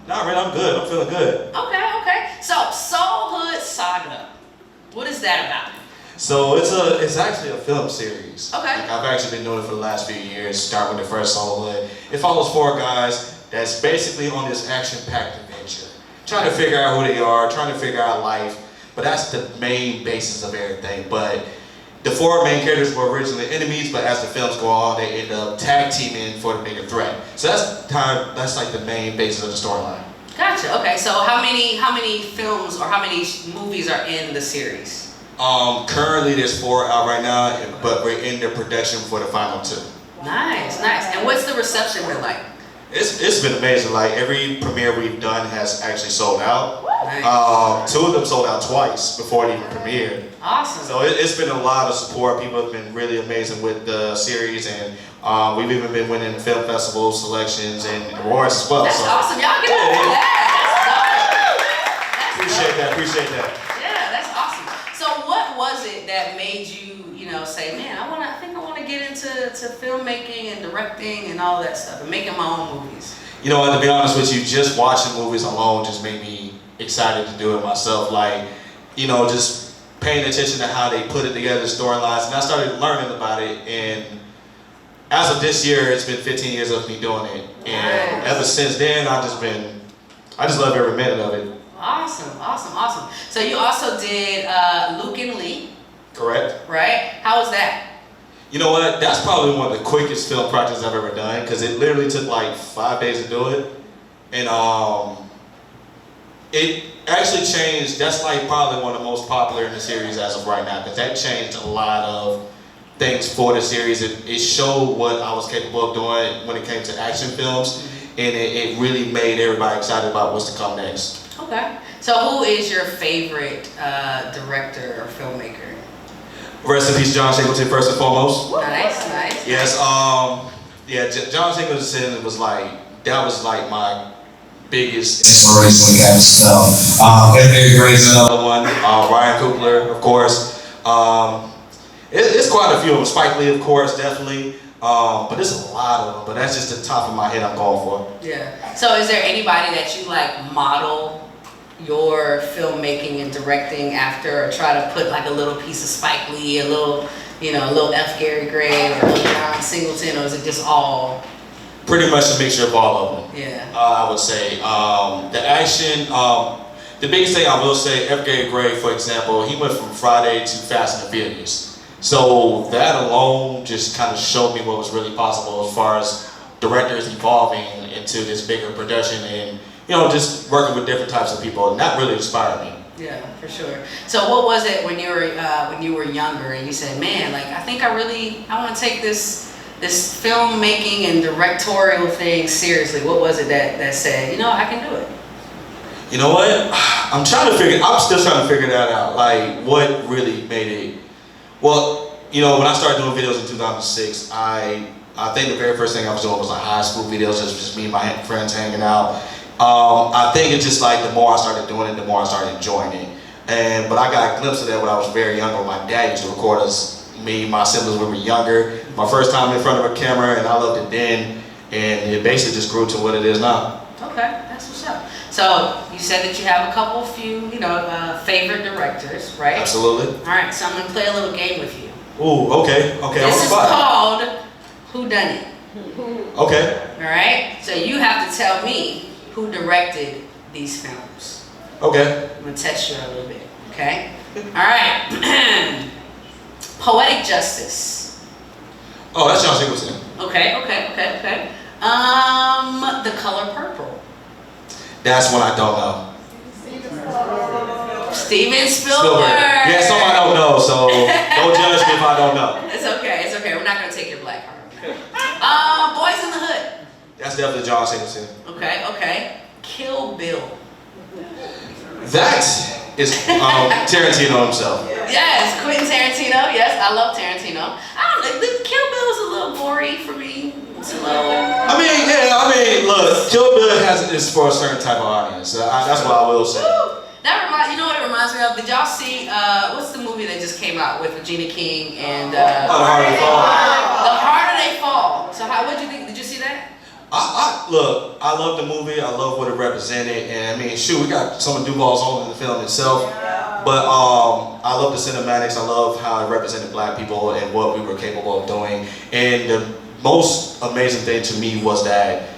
Not really. I'm good. I'm feeling good. Okay. So, Soul Hood Saga. What is that about? So it's actually a film series. Okay. Like, I've actually been doing it for the last few years. Start with the first Soul Hood. It follows 4 guys that's basically on this action-packed adventure. trying to figure out who they are, trying to figure out life. But that's the main basis of everything. But the 4 main characters were originally enemies, but as the films go on, they end up tag teaming for the bigger threat. So that's like the main basis of the storyline. Gotcha. Okay, so how many films or how many movies are in the series? Currently there's 4 out right now, but we're in the production for the final 2. Nice, nice. And what's the reception been like? It's been amazing. Like every premiere we've done has actually sold out. Nice. 2 of them sold out twice before it even premiered. Awesome. So it's been a lot of support. People have been really amazing with the series, and we've even been winning film festival selections and awards as well. That's so, awesome. Y'all get up for that. That's dope. Appreciate that. Yeah, that's awesome. So what was it that made you, you know, say, man, I think I want to get into filmmaking and directing and all that stuff and making my own movies? You know what, to be honest with you, just watching movies alone just made me excited to do it myself. Like, you know, just paying attention to how they put it together, the storylines, and I started learning about it. And as of this year, it's been 15 years of me doing it. And ever since then, I just love every minute of it. Awesome, awesome, awesome. So you also did Luke and Lee. Correct. Right? How was that? You know what? That's probably one of the quickest film projects I've ever done because it literally took like 5 days to do it. And it actually changed. That's like probably one of the most popular in the series as of right now because that changed a lot of things for the series. It showed what I was capable of doing when it came to action films, and it really made everybody excited about what's to come next. Okay. So who is your favorite director or filmmaker? Rest in peace, John Singleton, first and foremost. Nice, nice. Yes, yeah, John Singleton was like my biggest inspiration when it came to stuff. Edgar Gray's another one. Ryan Coogler, of course. It's quite a few of them. Spike Lee, of course, definitely. But there's a lot of them. But that's just the top of my head I'm going for. Yeah. So is there anybody that you like model your filmmaking and directing after, or try to put like a little piece of Spike Lee, a little F. Gary Gray, or a little John Singleton, or is it just all? Pretty much a mixture of all of them. Yeah. I would say the action. The biggest thing I will say, F. Gary Gray, for example, he went from Friday to Fast and the Furious. So that alone just kind of showed me what was really possible as far as directors evolving into this bigger production and, you know, just working with different types of people, and that really inspired me. Yeah, for sure. So what was it when you were younger and you said, man, like I think I want to take this filmmaking and directorial thing seriously? What was it that said, you know, I can do it? You know what? I'm still trying to figure that out. Like what really made it. Well, you know, when I started doing videos in 2006, I think the very first thing I was doing was like high school videos, just me and my friends hanging out. I think it's just like the more I started doing it, the more I started enjoying it. But I got a glimpse of that when I was very young when my dad used to record us, me, my siblings when we were younger. My first time in front of a camera, and I loved it then, and it basically just grew to what it is now. Okay, that's what's up. So you said that you have a few, favorite directors, right? Absolutely. All right, so I'm gonna play a little game with you. Ooh, okay. This is called Who Done It. Okay. All right. So you have to tell me who directed these films. Okay. I'm gonna test you a little bit. Okay. All right. Poetic Justice. Oh, that's John Singleton. Okay. The Color Purple. That's one I don't know. Steven Spielberg. Yeah, some I don't know, so don't judge me if I don't know. It's okay. We're not gonna take your black card. Boys in the Hood. That's definitely John Singleton. Okay. Kill Bill. That is Tarantino himself. Yes, Quentin Tarantino. Yes, I love Tarantino. I don't know. Kill Bill is a little gory for me. Slow. Look, Kill Bill is for a certain type of audience. That's what I will say. You know what it reminds me of? Did y'all see, what's the movie that just came out with Regina King and... The Harder They Fall. The Harder They Fall. So what'd you think? Did you see that? Look, I love the movie. I love what it represented. And I mean, shoot, we got some of Duvall's own in the film itself. But I love the cinematics. I love how it represented black people and what we were capable of doing. And the most amazing thing to me was that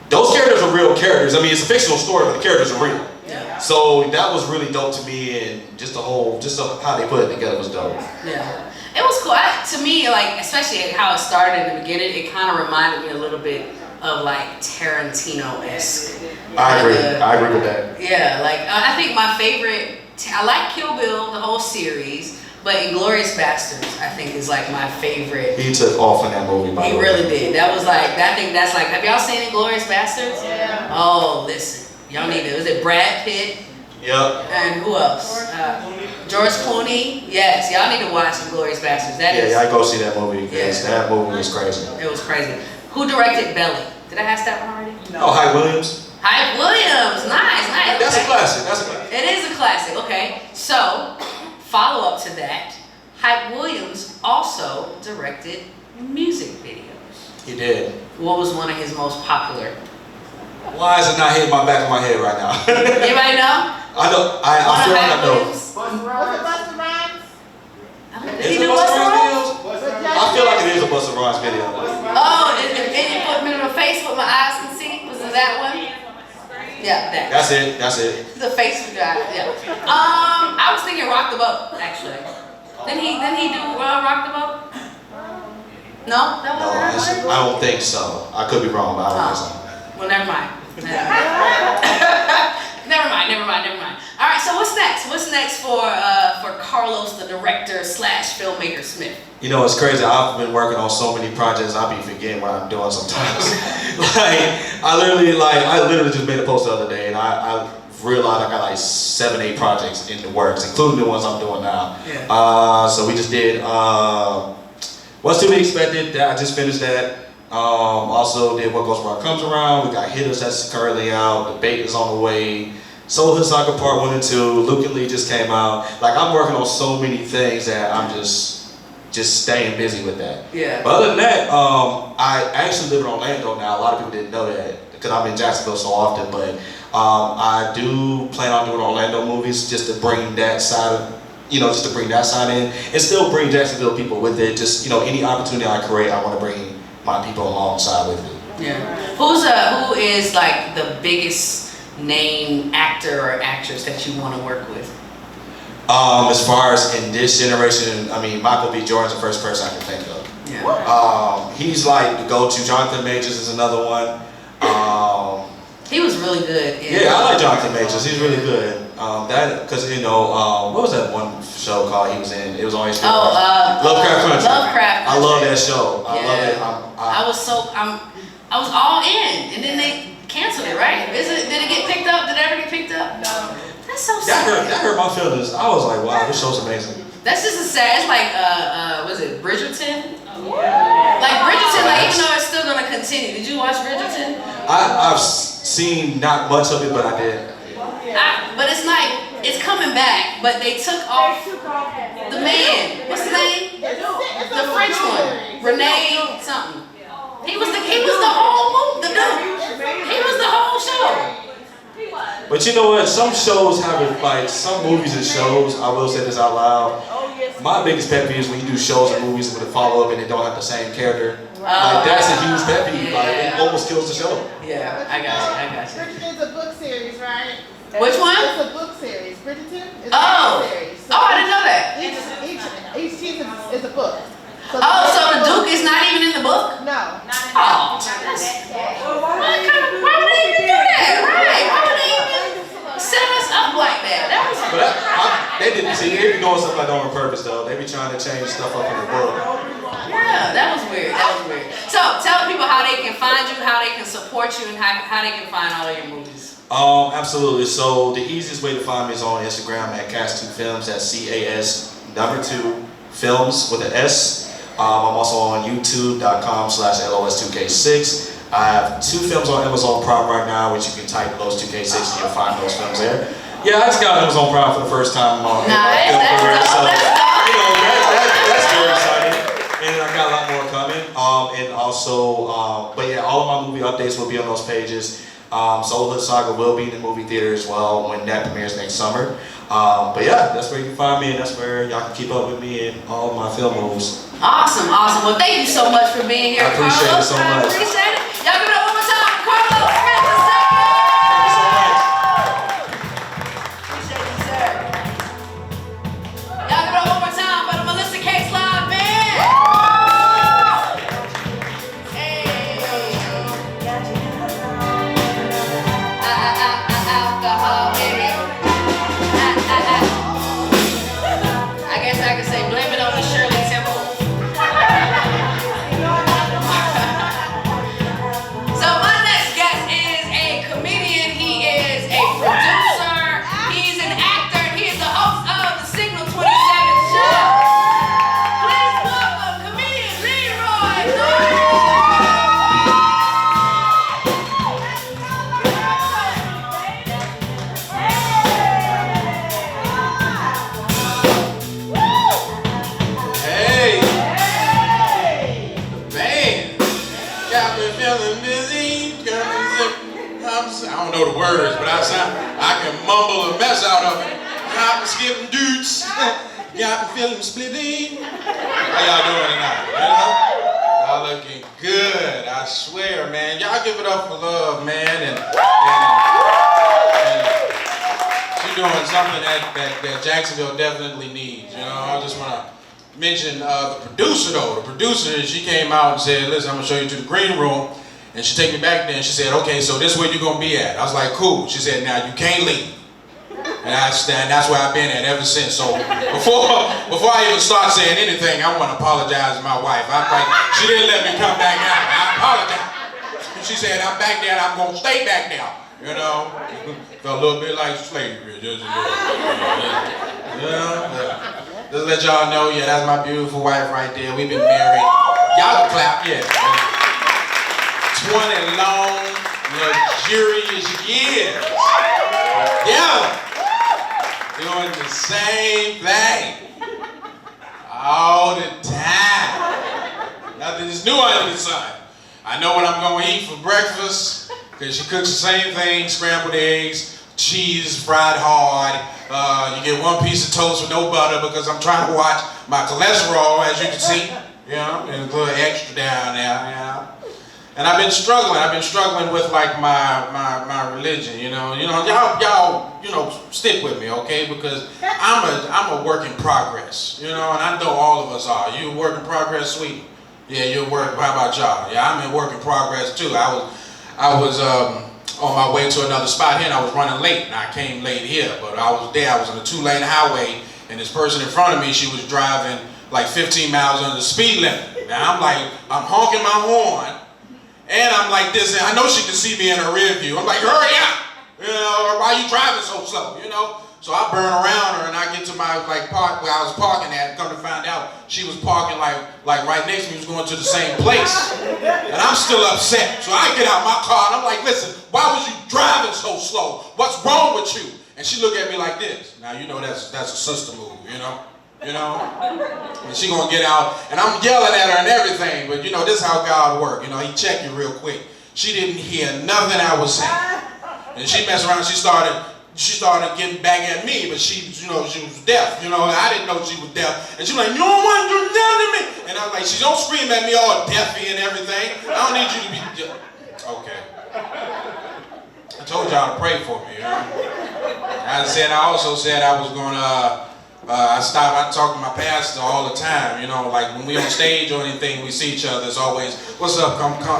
those characters are real characters. I mean, it's a fictional story, but the characters are real. So that was really dope to me, and just how they put it together was dope. Yeah, it was cool. To me, like especially how it started in the beginning, it kind of reminded me a little bit of like Tarantino-esque. I agree with that. Yeah, like I think my favorite. I like Kill Bill, the whole series, but Inglourious Bastards, I think, is like my favorite. He took off in that movie. He really did. That was like, I think that's like. Have y'all seen Inglourious Bastards? Yeah. Oh, listen, y'all need to. Was it Brad Pitt? Yep. And who else? George Clooney. Yes, y'all need to watch Inglourious Bastards. Y'all go see that movie because that movie was crazy. It was crazy. Who directed Belly? Did I ask that one already? No. Oh, Hype Williams. Hype Williams. Nice. That's a classic. It is a classic. Okay. So, follow up to that. Hype Williams also directed music videos. He did. What was one of his most popular? Why is it not hitting my back of my head right now? Anybody know? I know. I feel like I know. Busta Rhymes? Did he do Busta Rhymes? I feel like it is a Busta Rhymes video. Oh, and you put me in the face what my eyes can see? Was it that one? Yeah, that. That's it. The face we got. Yeah. I was thinking Rock the Boat, actually. Didn't he do Rock the Boat? No, that wasn't that one? I don't think so. I could be wrong, but I don't think so. Well, never mind. Never mind. All right, so what's next? What's next for Carlos, the director / filmmaker Smith? You know, it's crazy. I've been working on so many projects. I be forgetting what I'm doing sometimes. I literally just made a post the other day, and I realized I got like 7-8 projects in the works, including the ones I'm doing now. Yeah. So we just did What's to Be Expected. I just finished that. Also did What Goes Around Comes Around. We got Hitters that's currently out. Debate is on the way. Soul Hood Saga Part 1 and 2. Luke and Lee just came out. Like, I'm working on so many things that I'm just staying busy with that. Yeah. But other than that, I actually live in Orlando now. A lot of people didn't know that because I'm in Jacksonville so often. But I do plan on doing Orlando movies just to bring that side of, just to bring that side in and still bring Jacksonville people with it. Just, any opportunity I create, I want to bring my people alongside with it. Yeah. Who is like the biggest name actor or actress that you want to work with? As far as in this generation, I mean, Michael B. Jordan's the first person I can think of. Yeah. He's like the go-to. Jonathan Majors is another one. He was really good. Yeah, I like Jonathan Majors. He's really good. Because what was that one show called he was in? It was on HBO. Lovecraft Country. Lovecraft Country. I love that show. I love it. I was all in, and then they canceled it, right? Did it get picked up? Did it ever get picked up? No. That's so sad. That hurt my feelings. I was like, wow, this show's amazing. That's just a sad. It's like, was it Bridgerton? Yeah. Like Bridgerton, even though it's still gonna continue. Did you watch Bridgerton? I've seen not much of it, but I did. But it's like it's coming back, but they took off the man. What's his name? The French one, Renee something. He was the whole movie. He was the whole show. But you know what? Some shows have it, like some movies and shows. I will say this out loud. My biggest pet peeve is when you do shows and movies with a follow up and they don't have the same character. Like that's a huge pet peeve. Like it almost kills the show. Yeah, I got you. Bridgerton's a book series, right? Which one? It's a book series. Bridgerton is a book series. So I didn't know that. Each season is a book. So the Duke is not even in the book? No. Oh, why would they even do that? Right? Why would they even set us up like that? They didn't see. They be doing stuff like that on purpose though. They be trying to change stuff up in the book. Yeah, that was weird. So tell people how they can find you, how they can support you, and how they can find all of your movies. Absolutely. So the easiest way to find me is on Instagram at Cas2Films. That's CAS2 Films with an S. I'm also on YouTube.com/LOS2K6. I have 2 films on Amazon Prime right now, which you can type LOS2K6 and you'll find those films there. Yeah, I just got Amazon Prime for the first time in my film career, so that's very exciting. And I got a lot more coming. And also, but yeah, all of my movie updates will be on those pages. Soul Hood Saga will be in the movie theater as well when that premieres next summer. But yeah, that's where you can find me, and that's where y'all can keep up with me and all of my film moves. Awesome. Well, thank you so much for being here, I appreciate Carlos. it so much. I appreciate it. Y'all give it up one more time, Carlos. know the words, but I can mumble a mess out of it. Hop and skip and doots. Got me feeling splitting. How y'all doing tonight? You know? Y'all looking good, I swear, man. Y'all give it up for Love, man. And she's doing something that Jacksonville definitely needs. You know, I just want to mention the producer, though. The producer, she came out and said, listen, I'm going to show you to the green room. And she take me back there and she said, okay, so this is where you're going to be at. I was like, cool. She said, now you can't leave. And that's where I've been at ever since. So before I even start saying anything, I want to apologize to my wife. She didn't let me come back out. I apologize. And she said, I'm back there and I'm going to stay back there. You know? Felt a little bit like slavery. Just a little. Yeah. Just let y'all know, yeah, that's my beautiful wife right there. We've been married. Y'all can clap, yeah. 20 long, luxurious years. Yeah. Doing the same thing all the time. Nothing is new under the sun. I know what I'm going to eat for breakfast because she cooks the same thing, scrambled eggs, cheese, fried hard. You get one piece of toast with no butter because I'm trying to watch my cholesterol, as you can see. You know, and a little extra down there, you know. And I've been struggling with like my religion, you know. Y'all, stick with me, okay? Because I'm a work in progress, you know, and I know all of us are. You a work in progress, sweet? Yeah, you're work. How about y'all? Yeah, I'm in work in progress too. I was on my way to another spot here, and I was running late, and I came late here. But I was there. I was on a 2-lane highway, and this person in front of me, she was driving like 15 miles under the speed limit. Now I'm honking my horn. And I'm like this, and I know she can see me in her rear view. I'm like, hurry up! You know, why are you driving so slow? You know? So I burn around her and I get to my park where I was parking at, and come to find out she was parking like right next to me, was going to the same place. And I'm still upset. So I get out my car and I'm like, listen, why was you driving so slow? What's wrong with you? And she looked at me like this. Now you know that's a sister move, you know? You know, and she gonna get out, and I'm yelling at her and everything, but you know, this is how God works. You know, he check you real quick. She didn't hear nothing I was saying, and she messed around. She started getting back at me, but she was deaf. You know, I didn't know she was deaf, and she was like, you don't want to do nothing to me, and I was like, she don't scream at me all deafy and everything. I don't need you to be okay. I told y'all to pray for me. You know? I also said I was gonna. I talk to my pastor all the time, you know, like when we on stage or anything, we see each other, it's always, what's up,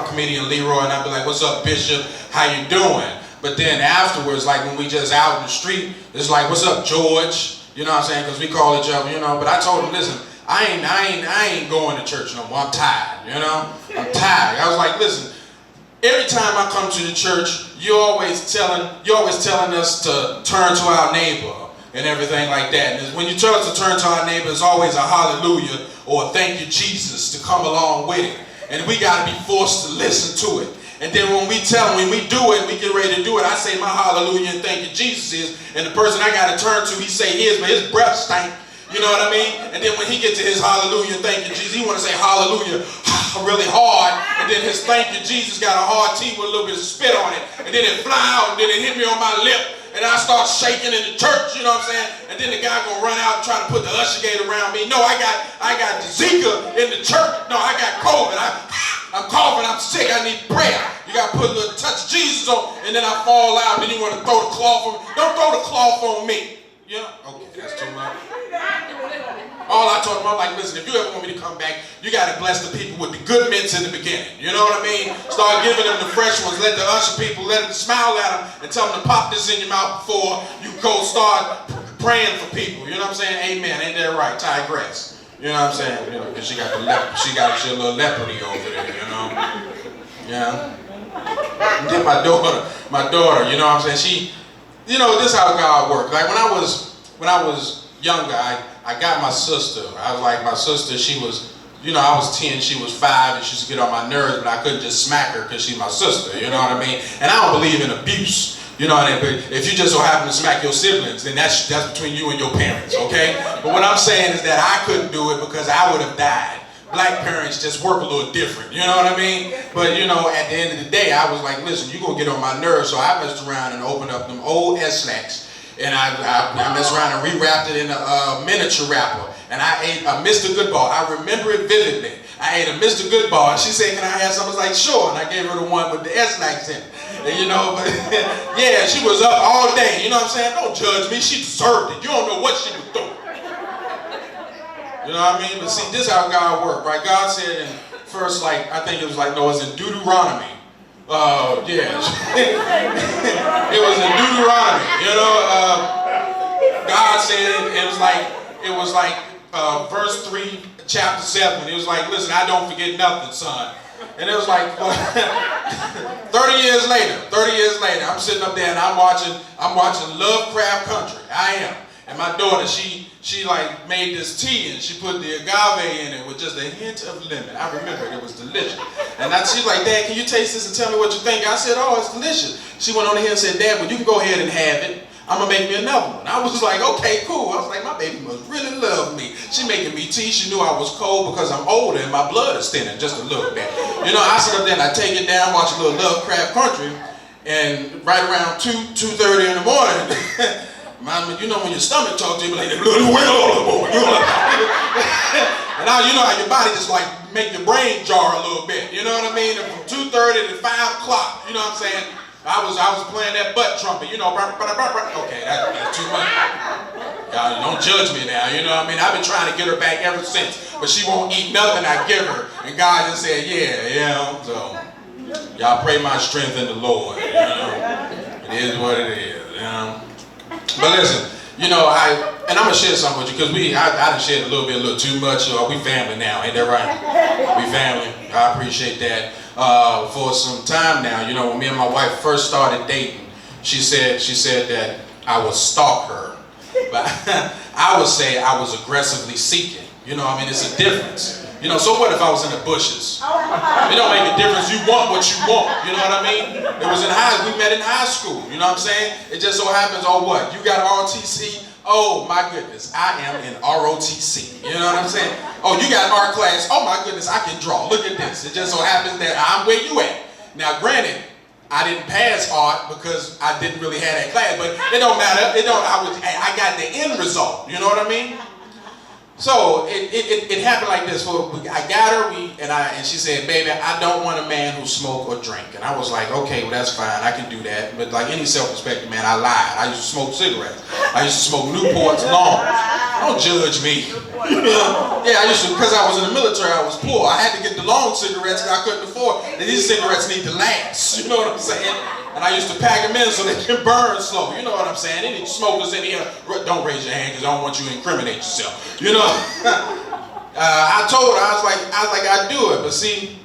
comedian Leroy, and I'd be like, what's up, Bishop, how you doing? But then afterwards, like when we just out in the street, it's like, what's up, George? You know what I'm saying, because we call each other, you know, but I told him, listen, I ain't going to church no more, I'm tired, you know, I'm tired. I was like, listen, every time I come to the church, you're always telling us to turn to our neighbor and everything like that. And when you tell us to turn to our neighbor, it's always a hallelujah or a thank you, Jesus, to come along with it. And we got to be forced to listen to it. And then when we do it, we get ready to do it, I say my hallelujah and thank you, Jesus is, and the person I got to turn to, he say his, but his breath stank. You know what I mean? And then when he gets to his hallelujah, thank you, Jesus, he want to say hallelujah really hard. And then his thank you, Jesus got a hard T with a little bit of spit on it. And then it fly out, and then it hit me on my lip. And I start shaking in the church, you know what I'm saying? And then the guy gonna run out and try to put the usher gate around me. No, I got Zika in the church. No, I got COVID. I'm coughing, I'm sick, I need prayer. You gotta put a little touch of Jesus on, and then I fall out, and then you wanna throw the cloth on me. Don't throw the cloth on me. You know? Okay, that's too much. All I told him, I'm like, listen, if you ever want me to come back, you gotta bless the people with the good mints in the beginning. You know what I mean? Start giving them the fresh ones, let the usher people, let them smile at them, and tell them to pop this in your mouth before you go start praying for people. You know what I'm saying? Amen. Ain't that right? Tigress. You know what I'm saying? You know, because she got a little leprosy over there, you know? Yeah. And then my daughter, you know what I'm saying? She, you know, this is how God works. Like when I was younger, I got my sister. I was like, my sister, she was, you know, I was 10, she was 5, and she used to get on my nerves, but I couldn't just smack her because she's my sister, you know what I mean? And I don't believe in abuse, you know what I mean? But if you just so happen to smack your siblings, then that's between you and your parents, okay? But what I'm saying is that I couldn't do it because I would have died. black parents just work a little different, you know what I mean? But you know, at the end of the day, I was like, listen, you're gonna get on my nerves, so I messed around and opened up them old S-Snacks, and I messed around and rewrapped it in a miniature wrapper, and I ate a Mr. Goodball. I remember it vividly. I ate a Mr. Goodball, and she said, can I have some? I was like, sure, and I gave her the one with the S-Snacks in it. And, you know, but yeah, she was up all day, you know what I'm saying? Don't judge me, she deserved it. You don't know what she was doing. You know what I mean? But see, this is how God worked, right? God said in first, like, I think it was like, no, it was in Deuteronomy. Yeah. It was in Deuteronomy, you know? God said it was like verse 3, chapter 7. It was like, listen, I don't forget nothing, son. And it was like 30 years later, I'm sitting up there and I'm watching Lovecraft Country. I am. And my daughter, she like made this tea and she put the agave in it with just a hint of lemon. I remember it was delicious. And she's like, Dad, can you taste this and tell me what you think? I said, oh, it's delicious. She went on here and said, Dad, well, you can go ahead and have it. I'm gonna make me another one. I was like, okay, cool. I was like, my baby must really love me. She making me tea. She knew I was cold because I'm older and my blood is thinning just a little bit. You know, I sit up there and I take it down, watch a little Lovecraft Country, and right around 2:30 in the morning, you know when your stomach talks to you, like, and now you know how your body just like make your brain jar a little bit. You know what I mean? And from 2:30 to 5 o'clock, you know what I'm saying? I was playing that butt trumpet, you know, okay, that's too much. Y'all don't judge me now, you know what I mean? I've been trying to get her back ever since, but she won't eat nothing I give her. And God just said, yeah, so y'all pray my strength in the Lord, you know? It is what it is, you know? But listen, you know, I'm gonna share something with you, because I done shared a little too much. We family now, ain't that right? We family, I appreciate that. For some time now, you know, when me and my wife first started dating, she said that I would stalk her. But I would say I was aggressively seeking. You know, I mean, it's a difference. You know, so what if I was in the bushes? It don't make a difference. You want what you want. You know what I mean? It was we met in high school. You know what I'm saying? It just so happens, oh what? You got ROTC? Oh my goodness, I am in ROTC. You know what I'm saying? Oh, you got art class? Oh my goodness, I can draw. Look at this. It just so happens that I'm where you at. Now, granted, I didn't pass art because I didn't really have that class, but it don't matter. I got the end result. You know what I mean? So it happened like this. I got her, and she said, baby, I don't want a man who smoke or drink. And I was like, okay, well that's fine, I can do that. But like any self-respecting man, I lied. I used to smoke cigarettes. I used to smoke Newports long. Don't judge me. Yeah, because I was in the military, I was poor. I had to get the long cigarettes because I couldn't afford. And these cigarettes need to last. You know what I'm saying? And I used to pack them in so they can burn slow. You know what I'm saying? Any smokers in here, don't raise your hand because I don't want you to incriminate yourself. You know? I told her, I was like, I'd do it. But see,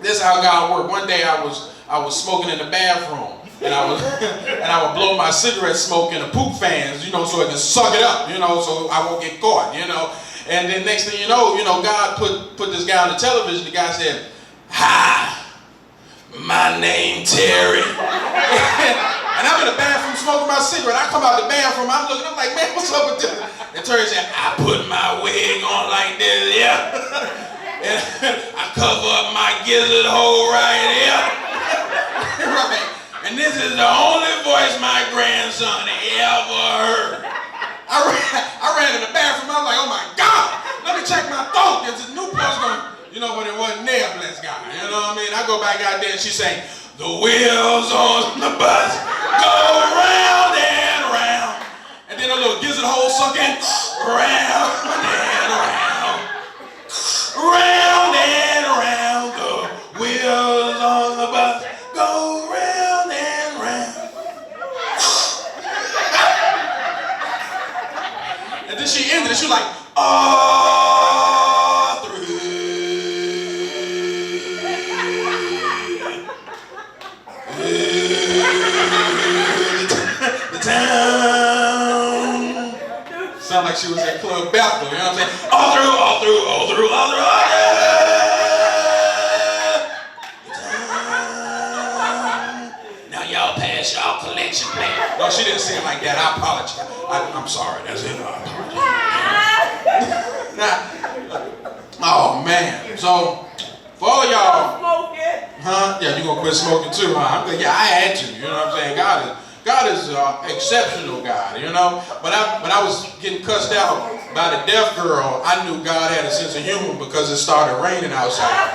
this is how God worked. One day I was smoking in the bathroom. And I would blow my cigarette smoke in the poop fans, you know, so it can suck it up, you know, so I won't get caught, you know. And then next thing you know, God put this guy on the television. The guy said, hi, my name Terry. And I'm in the bathroom smoking my cigarette. I come out the bathroom, I'm looking, I'm like, man, what's up with this? And Terry said, I put my wig on like this, yeah. And I cover up my gizzard hole right here. Right. And this is the only voice my grandson ever heard. I ran in the bathroom, I was like, oh my God, let me check my throat. There's this Newport's going, you know, but it wasn't there, bless God. You know what I mean? I go back out there and she sang, the wheels on the bus go round and round. And then a little gizzard hole sucking, round and round. Round and round, the wheels on the bus go round and round. And then she ended it, she was like, all through the town. Sound like she was at Club Bethel, you know what I'm saying? All through. Now y'all pass y'all collection plate. No, she didn't say it like that. I apologize. I'm sorry. That's it. I apologize. Now, my Oh man. So for all of y'all, huh? Yeah, you gonna quit smoking too, huh? I'm thinking, yeah, I had to. You know what I'm saying? God is exceptional God, you know. But when I was getting cussed out by the deaf girl, I knew God had a sense of humor because it started raining outside.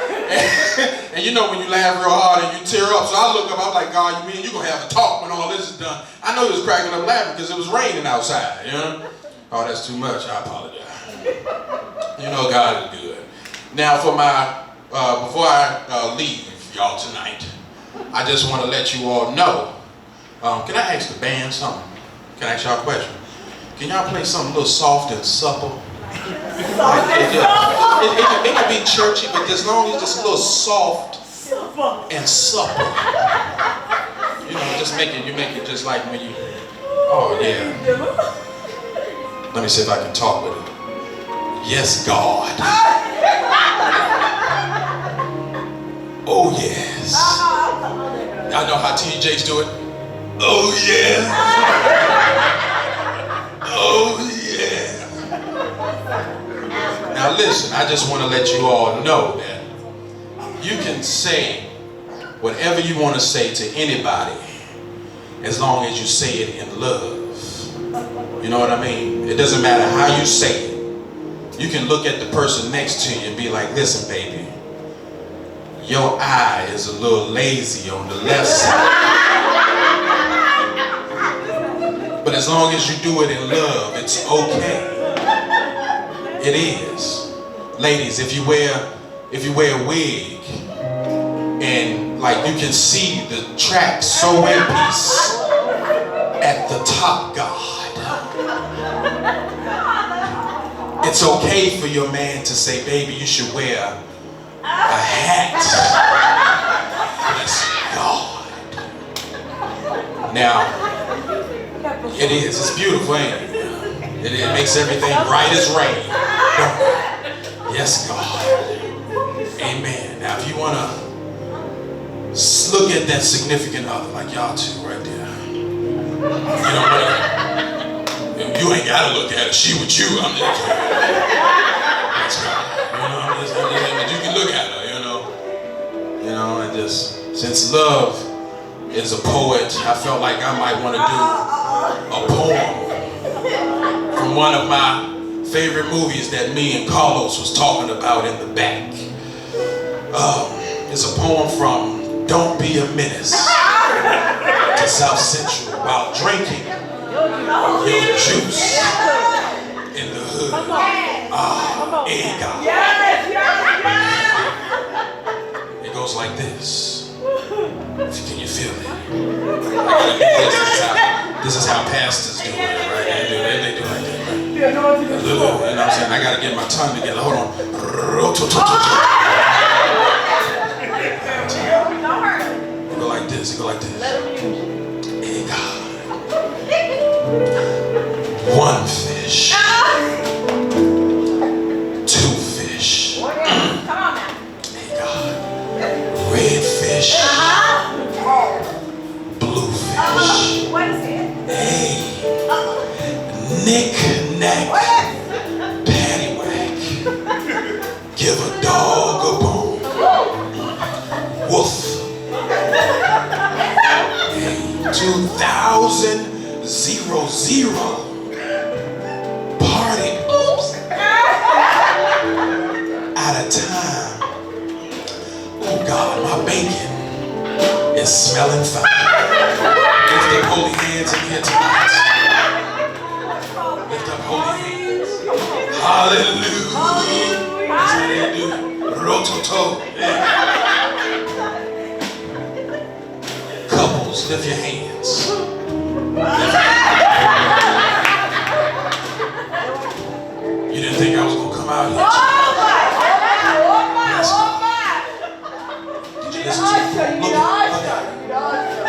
And you know when you laugh real hard and you tear up, so I look up, I'm like, God, you mean you gonna have a talk when all this is done? I know he was cracking up laughing because it was raining outside, you know. Oh, that's too much. I apologize. You know God is good. Now for my before I leave y'all tonight, I just want to let you all know. Can I ask the band something? Can I ask y'all a question? Can y'all play something a little soft and supple? It can be churchy, but as long as it's just a little soft and supple. You know, you make it just like when you, oh yeah. Let me see if I can talk with it. Yes, God. Oh yes. Y'all know how TJs do it? Oh yeah. Oh yeah. Now listen, I just want to let you all know that you can say whatever you want to say to anybody as long as you say it in love. You know what I mean? It doesn't matter how you say it. You can look at the person next to you and be like, listen, baby, your eye is a little lazy on the left side. But as long as you do it in love, it's okay. It is. Ladies, if you wear a wig and like you can see the track sewing piece at the top guard, it's okay for your man to say, baby, you should wear a hat. Bless God. Now, it is. It's beautiful, ain't it? It makes everything bright as rain. Yes, God. Amen. Now, if you want to look at that significant other, like y'all two right there, you know what? You ain't got to look at her. She with you. I'm just kidding. That's right. You know, I'm just but you can look at her, you know. You know, and just, since love is a poet, I felt like I might want to do a poem from one of my favorite movies that me and Carlos was talking about in the back. It's a poem from Don't Be a Menace to South Central while drinking your juice in the hood. Hey God. It goes like this. Can you feel it? This is how pastors do it, right? They do like that, right? You know what I'm saying? I gotta get my tongue together. Hold on. It go like this. It go like this. Hey God. One fish. Two fish. Come on now. Hey God. Red fish. Blue fish. What is it? Hey. Knick-knack, paddywhack, give a dog a bone, woof. Hey, 2000 party, oops, out of time. Oh God, my bacon is smelling fine. Lift up holy hands in here tonight. Lift up holy hands. Hallelujah. That's how they do it. Rototo. Yeah. Couples, lift your hands. You didn't think I was going to come out here? Did you listen to it? Look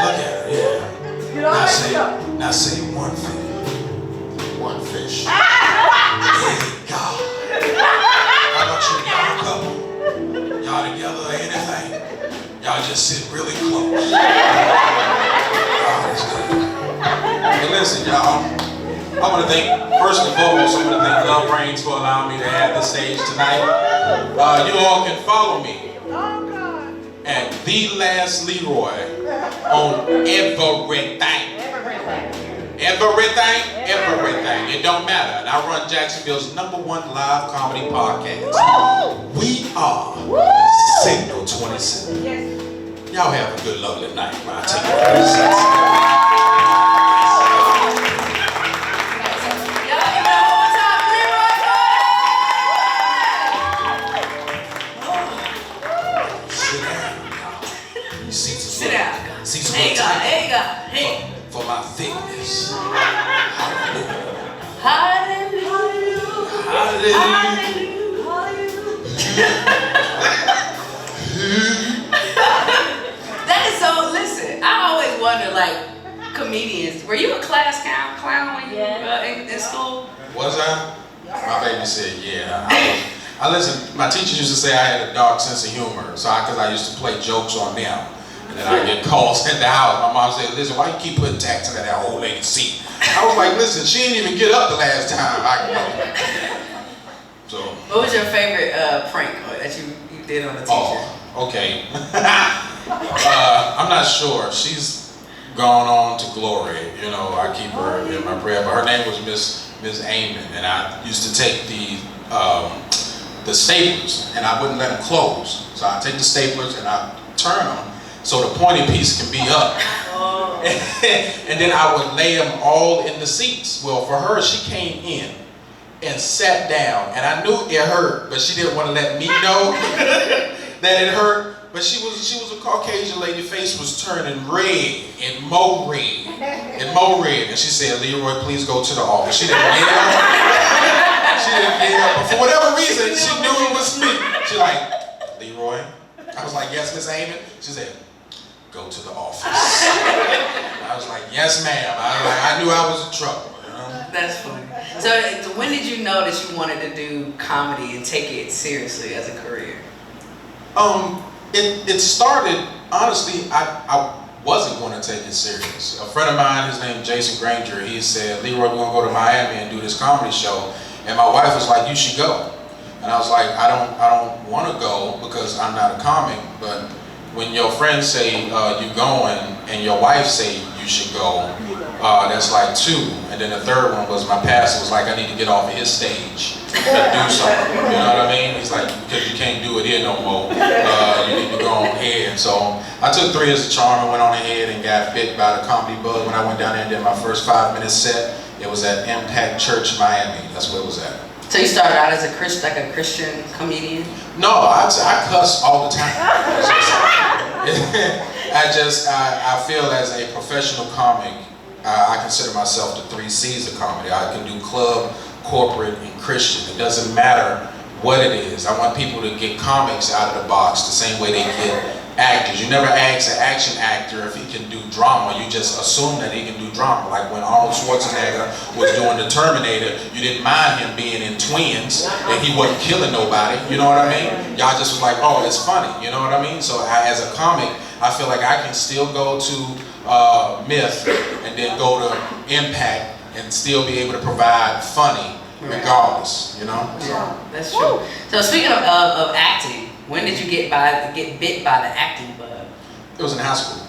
at her, yeah. Now say one thing. One fish. Hey God. How about y'all couple? Y'all together or anything? Y'all just sit really close. God is good. Hey, listen, y'all. I want to thank, first and foremost, I want to thank Love Reigns for allowing me to have the stage tonight. You all can follow me at The Last Leroy on everything. Everything. It don't matter. And I run Jacksonville's #1 live comedy podcast. We are Signal 27. Y'all have a good, lovely night. I'll take Sit down. Hey. For my thickness. That is so, listen, I always wonder, like, comedians, were you a class clown when you were in school? Was I? My baby said, yeah. I listen, my teachers used to say I had a dark sense of humor, so because I used to play jokes on them. And then I get calls at the house. My mom said, listen, why you keep putting tax in that old lady's seat? I was like, listen, she didn't even get up the last time. So. What was your favorite prank that you did on the teacher? Oh, okay. I'm not sure. She's gone on to glory. You know, I keep her in my prayer. But her name was Miss Amon, and I used to take the staplers, and I wouldn't let them close. So I take the staplers and I turn them so the pointy piece can be up. And then I would lay them all in the seats. Well, for her, she came in and sat down, and I knew it hurt, but she didn't want to let me know that it hurt. But she was a Caucasian lady, face was turning red and more red and more red. And she said, Leroy, please go to the office. She didn't yell. She didn't yell. But for whatever reason, she knew it was me. She like, Leroy? I was like, yes, Miss Amon? She said, go to the office. I was like, yes, ma'am. I knew I was in trouble. You know? That's funny. So when did you know that you wanted to do comedy and take it seriously as a career? It started, honestly, I wasn't going to take it serious. A friend of mine, his name is Jason Granger, he said, Leroy, we're going to go to Miami and do this comedy show. And my wife was like, you should go. And I was like, I don't want to go because I'm not a comic, but when your friends say you're going and your wife say you should go, that's like two. And then the third one was my pastor was like, I need to get off of his stage and do something. You know what I mean? He's like, because you can't do it here no more. You need to go on ahead. So I took 3 as a charm and went on ahead and got bit by the comedy bug. When I went down there and did my first 5-minute set, it was at Impact Church, Miami. That's where it was at. So you started out as a Christian comedian? No, I cuss all the time. I feel as a professional comic, I consider myself the 3 C's of comedy. I can do club, corporate, and Christian. It doesn't matter what it is. I want people to get comics out of the box the same way they get actors. You never ask an action actor if he can do drama. You just assume that he can do drama. Like when Arnold Schwarzenegger was doing The Terminator, you didn't mind him being in Twins and he wasn't killing nobody. You know what I mean? Y'all just was like, oh, it's funny. You know what I mean? So as a comic, I feel like I can still go to Myth and then go to Impact and still be able to provide funny regardless, you know? Yeah, that's true. So speaking of acting, when did you get bit by the acting bug? It was in high school.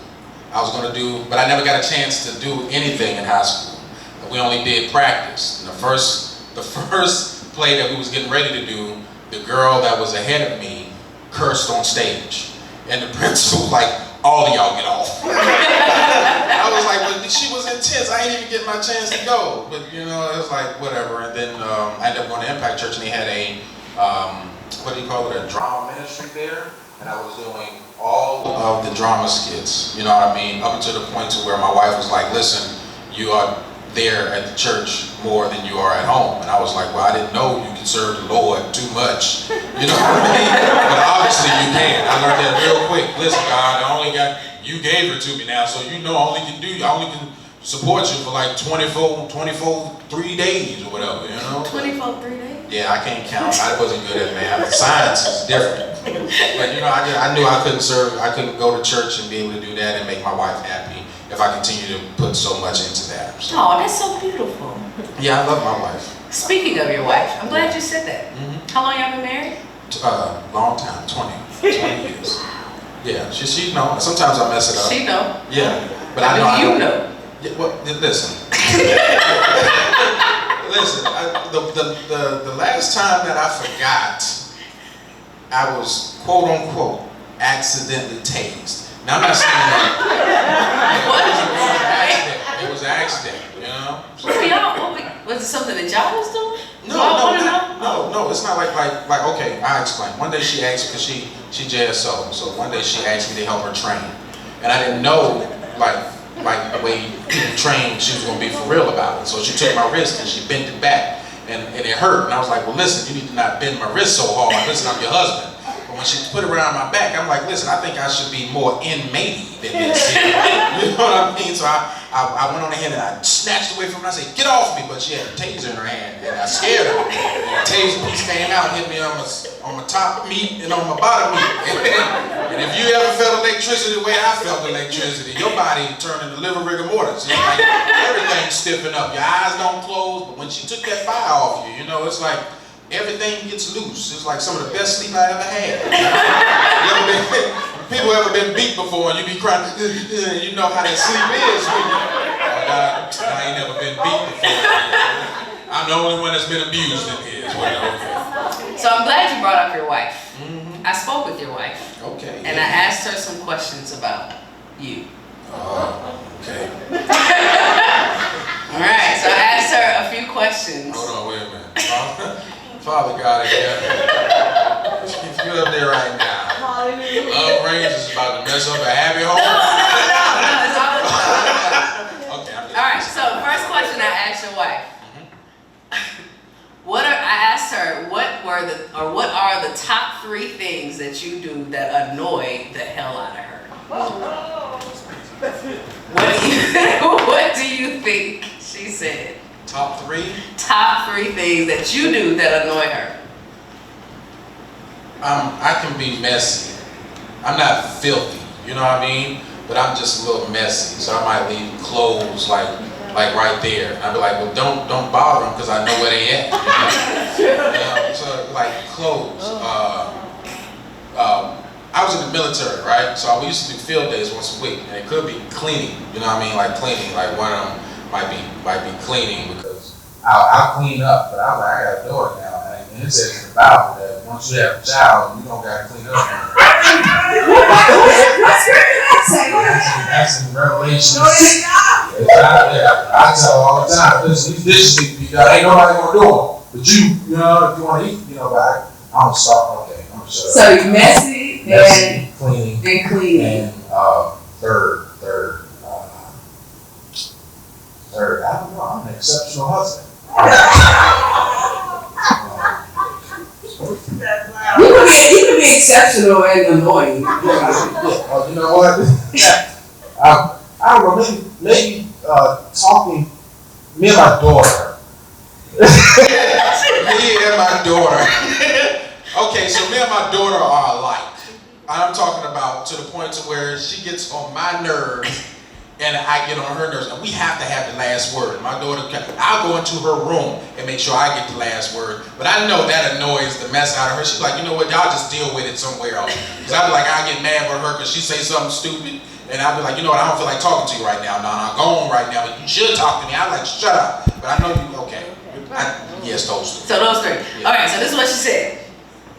I was going to do, but I never got a chance to do anything in high school. We only did practice. And the first play that we was getting ready to do, the girl that was ahead of me cursed on stage. And the principal was like, all of y'all get off. I was like, well, she was intense. I ain't even get my chance to go. But, you know, it was like, whatever. And then I ended up going to Impact Church, and they had a, what do you call it, a drama ministry there. And I was doing all of the drama skits, you know what I mean? Up until the point to where my wife was like, listen, you are there at the church more than you are at home. And I was like, well, I didn't know you could serve the Lord too much. You know what I mean? But obviously you can. I learned that real quick. Listen, God, you gave her to me now, so you know I only can support you for like 24, 3 days or whatever, you know? 24, 3 days? Yeah, I can't count. I wasn't good at math. Science is different. But you know, I knew I couldn't go to church and be able to do that and make my wife happy if I continue to put so much into that. So, Oh, that's so beautiful. yeah, I love my wife. Speaking of your wife, I'm glad you said that. How long y'all been married? Long time, 20 years. Yeah, she know. Sometimes I mess it up. She know. Yeah, but How I know. do you I know? don't. Yeah, well, listen. Listen. The last time that I forgot, I was quote unquote accidentally tased. Now I'm not saying that. It was an accident. You know. Was it something that y'all was doing? No, it's not like okay, I explain. One day she asked because she JSO, so one day she asked me to help her train, and I didn't know like the way people train, she was gonna be for real about it. So she took my wrist and she bent it back, and it hurt. And I was like, well, listen, you need to not bend my wrist so hard. Listen, I'm your husband. But when she put it around my back, I'm like, listen, I think I should be more inmatey than this. You know what I mean? So I went on ahead and I snatched away from her. I said, get off me. But she had a taser in her hand and I scared her. And the taser piece came out and hit me on my top meat and on my bottom meat. And if you ever felt electricity the way I felt electricity, your body turned into liver rigor mortis. It's like everything stiffen up. Your eyes don't close. But when she took that fire off you, you know, it's like everything gets loose. It's like some of the best sleep I ever had. People ever been beat before and you be crying, you know how that sleep is. I ain't never been beat before. I'm the only one that's been abused in here. So I'm glad you brought up your wife. I spoke with your wife. Okay. And I asked her some questions about you. Okay. All right, so I asked her a few questions. Hold on, wait a minute. Father God in heaven, if you're up there right now, Love Reigns is about to mess up a happy home. No. Okay. All right. So first question I asked your wife. I asked her what are the top 3 things that you do that annoy the hell out of her? What do you think she said? Top 3? Top 3 things that you do that annoy her. I can be messy. I'm not filthy, you know what I mean? But I'm just a little messy, so I might leave clothes like right there. And I'd be like, well, don't bother them because I know where they at. You know? So like clothes. I was in the military, right? So we used to do field days once a week, and it could be cleaning. You know what I mean? Like cleaning. Like one of them might be cleaning because I'll clean up, but I'm like, I got a daughter now, and it says in the Bible that once you have a child, you don't gotta clean up. That's in Revelation. It's out there. I tell all the time, listen, these dishes need to be done. Ain't nobody gonna do them, but you know, if you want to eat, you know, but I'm sorry. Okay, I'm sorry. So you're messy and cleaning, and third, I don't know, I'm an exceptional husband. You can be exceptional and annoying. You know what? I don't know, maybe talking, me and my daughter. Me and my daughter. Okay, so me and my daughter are alike. I'm talking about to the point to where she gets on my nerves and I get on her nerves, and we have to have the last word. My daughter, I'll go into her room and make sure I get the last word, but I know that annoys the mess out of her. She's like, you know what, y'all just deal with it somewhere else. Because I'll be like, I get mad with her because she say something stupid, and I'll be like, you know what, I don't feel like talking to you right now. No, go on right now, but you should talk to me. I'm like, shut up. But I know you, okay. Yes, those 3. So those 3. Yeah. Okay, so this is what she said.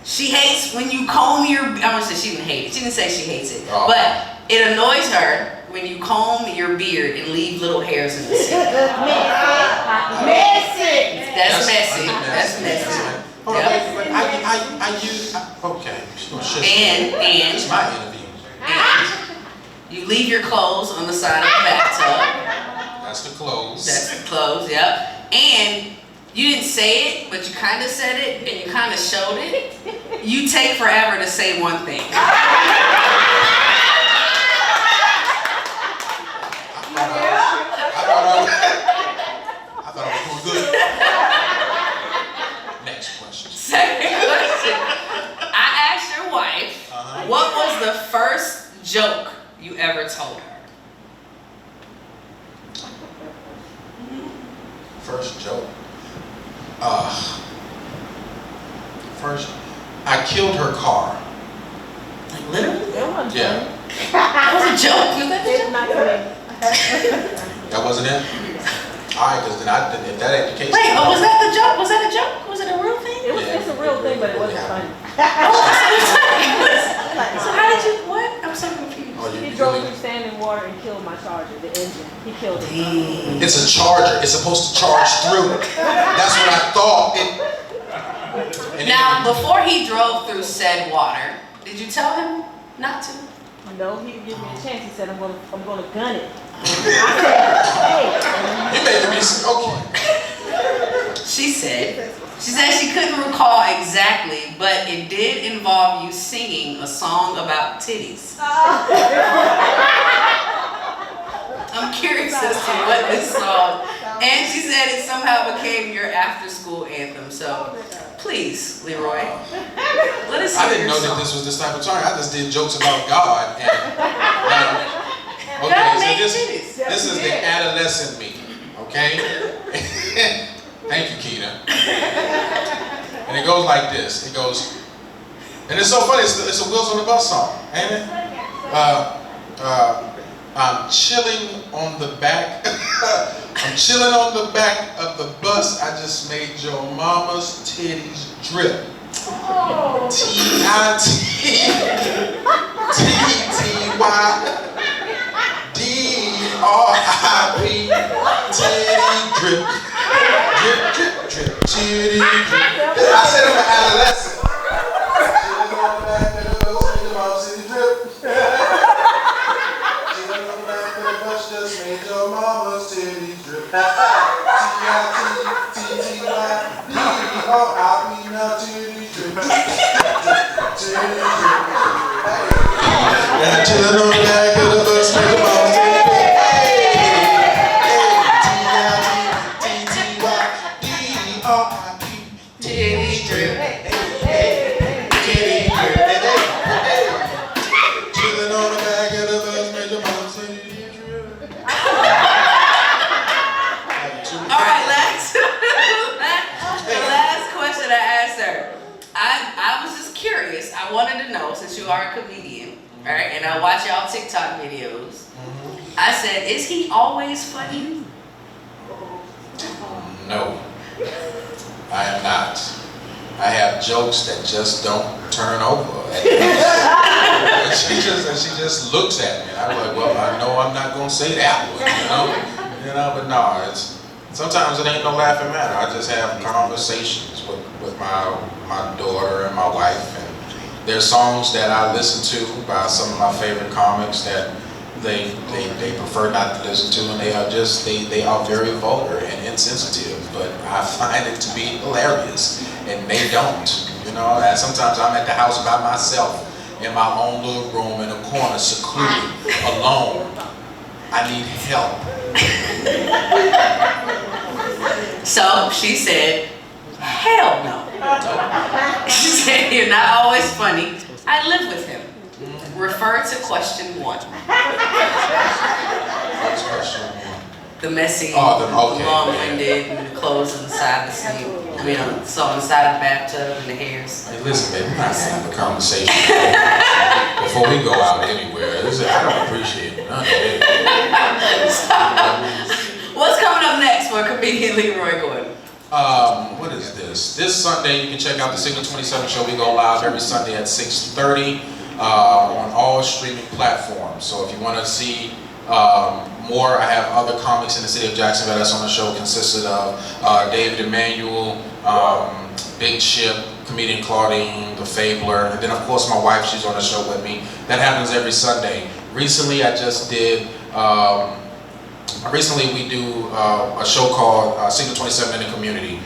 She hates when you comb your, I'm gonna say she didn't hate it. She didn't say she hates it. Oh. But it annoys her when you comb your beard and leave little hairs in the sink. Messy. That's messy. That's messy. Yep. I use, okay. And it's my interview. And you leave your clothes on the side of the bathtub. That's the clothes. That's the clothes, yep. And you didn't say it, but you kind of said it and you kind of showed it. You take forever to say one thing. I thought I was doing good. Next question. Second question. I asked your wife, what was the first joke you ever told her? First joke. First, I killed her car. Like literally? Yeah. That was a joke. Was that a joke? That wasn't it? Alright, because then if that ain't the case. Wait, but was that the joke? Was that a joke? Was it a real thing? It's a real thing, but it wasn't funny. So how did you, what? I'm so confused. He drove through sand and water and killed my Charger, the engine. He killed it. It's a charger. It's supposed to charge through. That's what I thought. Now, before he drove through said water, did you tell him not to? No, he didn't give me a chance. He said, I'm gonna gun it. You making me okay. She said she couldn't recall exactly, but it did involve you singing a song about titties. I'm curious as to what this song, and she said it somehow became your after-school anthem. So, please, Leroy, let us hear I didn't your know song. that this was this type of song. I just did jokes about God. And, okay, God so made this is titties. the adolescent me. Okay? Thank you, Keita. And it goes like this. It goes, and it's so funny. It's a Wheels on the Bus song, ain't it? I'm chilling on the back. I'm chilling on the back of the bus. I just made your mama's titties drip. T-I-T-T-Y-D-R-I-P. Titty drip. Drip, drip, drip. Titty drip. I said I'm an adolescent. Chilling on the back of the bus, made your mama's titties drip. Just made your mama's titties drip. T-I-T-T-Y-D-R-I-P. Now titties drip. Titties drip. And chillin' on the back of the bus, made your mama's titties drip. T-I-T-T-Y-D-R-I-P. Titties drip. Titties drip. Chillin' on the back of the bus, made your mama's titties drip. All right, the last question I asked her. I was just curious. I wanted to know, since you are a comedian, all right, and I watch y'all TikTok videos. I said, is he always funny? No, I am not. I have jokes that just don't turn over. And she just looks at me, and I'm like, well, I know I'm not gonna say that one, but no, sometimes it ain't no laughing matter. I just have conversations with my daughter and my wife, and there's songs that I listen to by some of my favorite comics that they prefer not to listen to, and they are very vulgar and insensitive, but I find it to be hilarious, and they don't. And sometimes I'm at the house by myself in my own little room in a corner, secluded, alone. I need help. So she said, hell no. She said, you're not always funny. I live with him. Refer to question 1. What's question 1? The messy, okay. long-winded, and the clothes on the side of the sink. I mean, so on the side of the bathtub and the hairs. Hey, listen, baby, we're not having a conversation before we go out anywhere. I don't appreciate none of it. What's coming up next for comedian Leroy Gordon? What is this? This Sunday, you can check out the Signal 27 show. We go live every Sunday at 6:30 on all streaming platforms. So if you want to see more, I have other comics in the city of Jacksonville that's on the show, consisted of David Emanuel, Big Chip, comedian Claudine, The Fabler, and then of course my wife, she's on the show with me. That happens every Sunday. Recently I just did, we do a show called Signal 27 in the Community,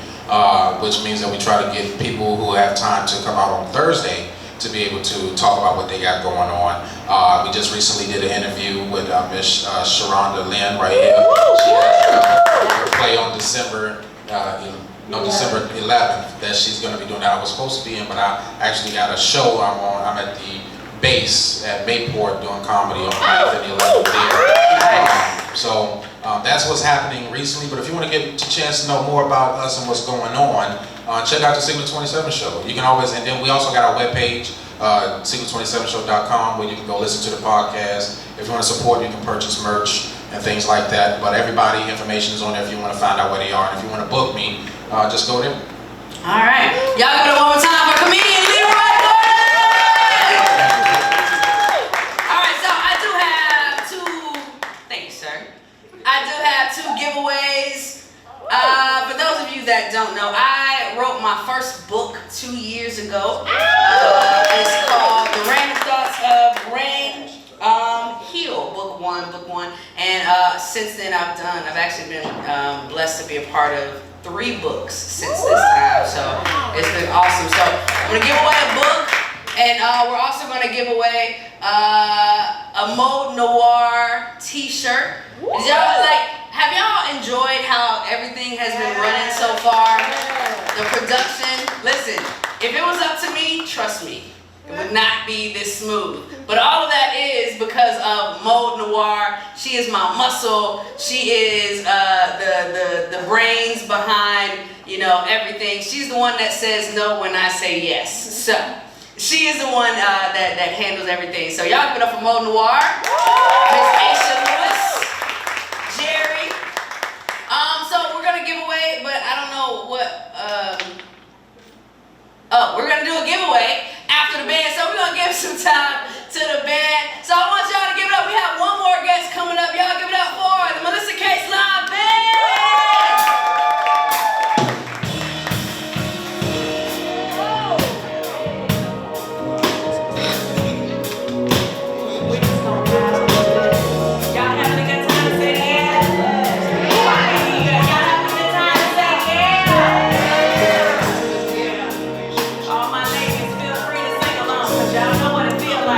which means that we try to get people who have time to come out on Thursday to be able to talk about what they got going on. We just recently did an interview with Miss Sharonda Lynn right here. She has her play on December 11th that she's going to be doing that. I was supposed to be in, but I actually got a show I'm at the base at Mayport doing comedy on the 9th and the 11th there. So That's what's happening recently. But if you want to get a chance to know more about us and what's going on, check out the Sigma 27 show. You can always, and then we also got our webpage, Sigma27show.com, where you can go listen to the podcast. If you want to support, you can purchase merch and things like that. But everybody, information is on there if you want to find out where they are. And if you want to book me, just go there. All right. Y'all give it one more time for comedian Leroy Gordon. All right, so I do have thank you, sir. I do have 2 giveaways. For those of you that don't know, I wrote my first book 2 years ago. It's called The Random Thoughts of Rain Hill, book one. And since then I've actually been blessed to be a part of 3 books since this time. So it's been awesome. So I'm gonna give away a book, and we're also gonna give away a Mode Noir t-shirt. Have y'all enjoyed how everything has been running so far? The production, listen, if it was up to me, trust me, it would not be this smooth. But all of that is because of Mode Noir. She is my muscle. She is the brains behind, everything. She's the one that says no when I say yes. So she is the one that handles everything. So y'all give it up for Mode Noir, Miss Aisha Lewis, Jerry. So we're gonna give away, but I don't know what. We're gonna do a giveaway after the band, so we're gonna give some time to the band. So I want y'all to give it up. We have one more guest coming up. Y'all give it up for the Melissa Case Live Band. Y'all having a good time? Say yeah. Y'all having a good time? Say yeah. All my ladies, feel free to sing along, 'cause y'all know what it feels like.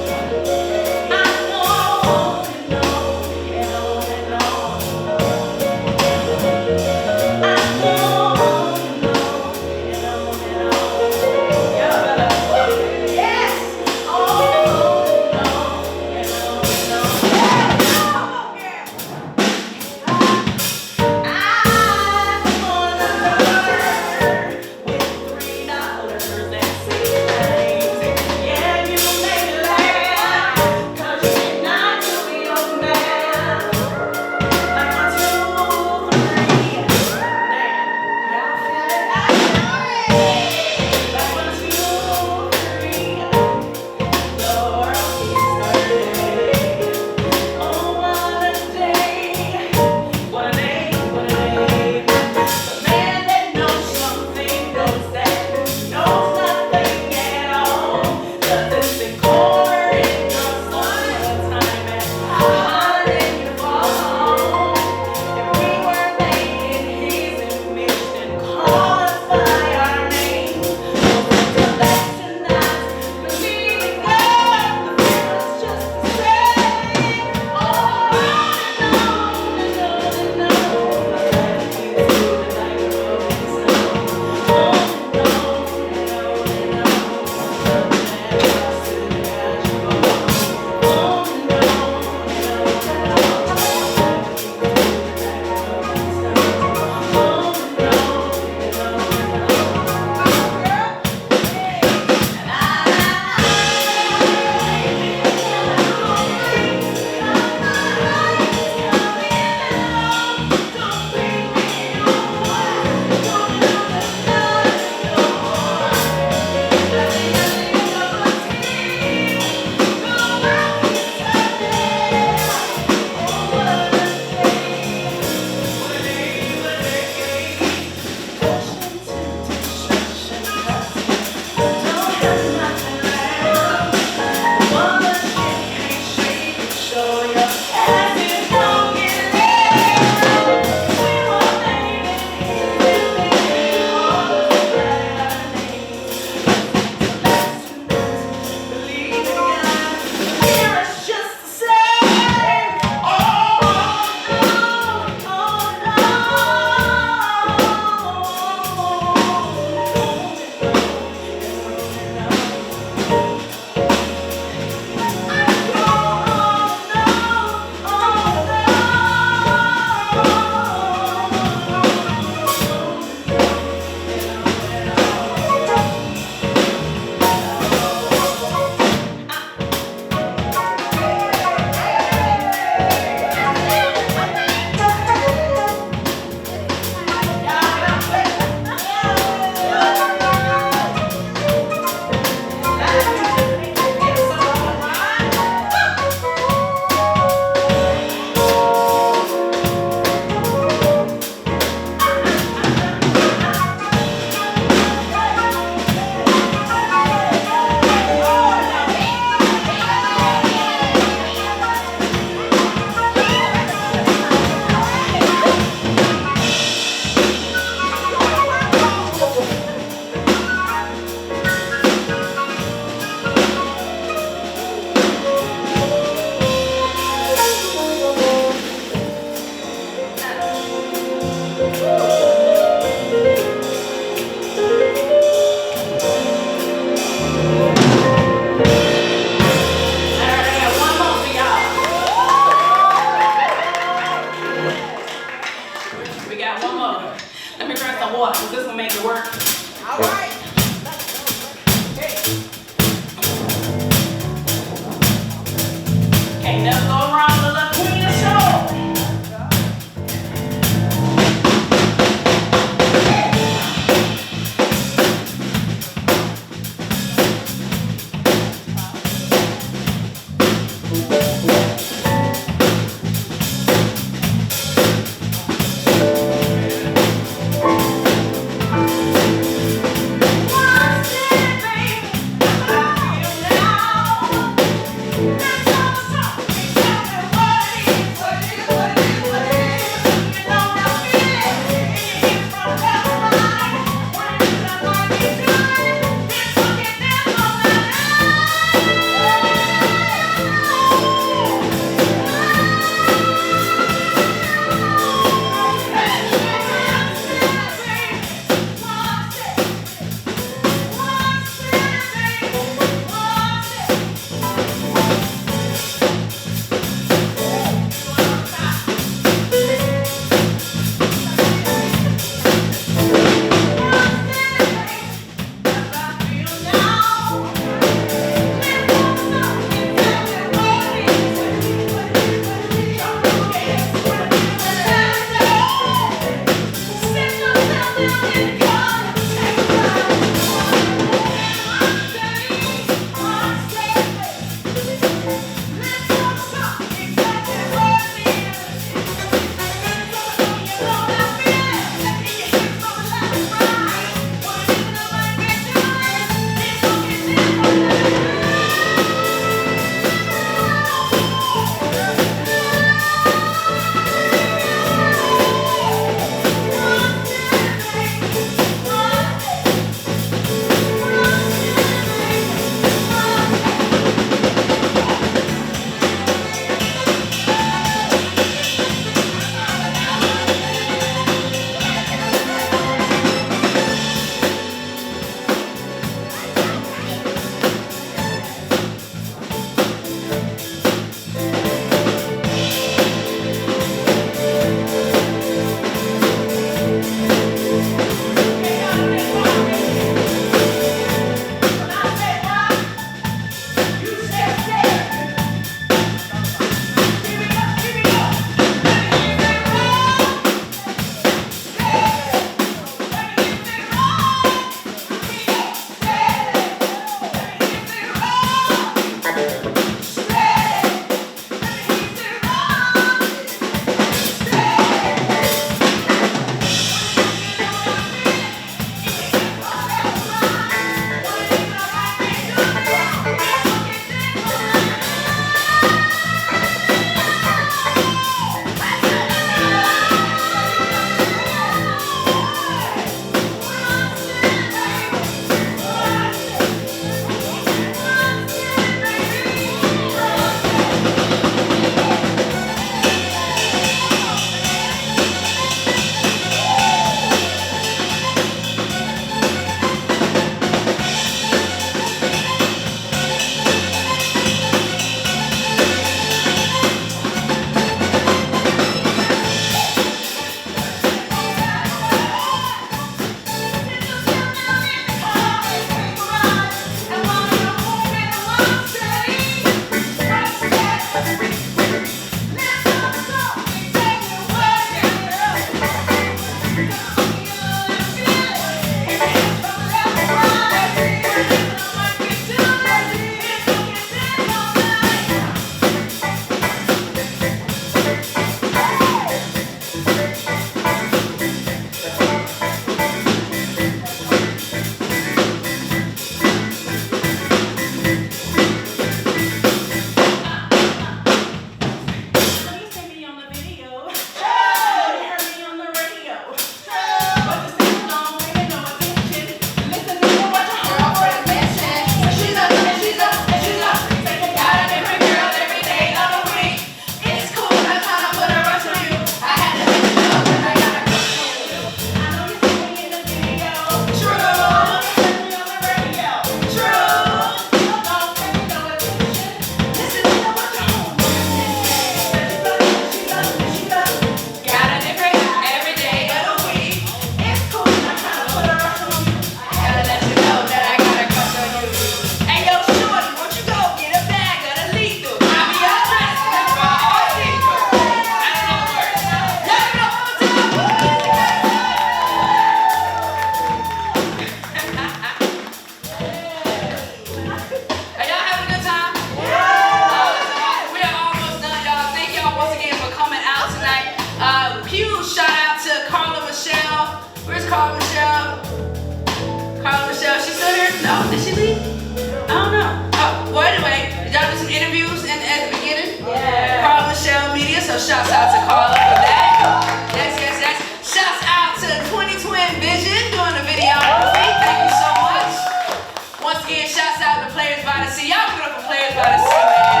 Players by the Sea. Y'all give it up for Players by the Sea, man.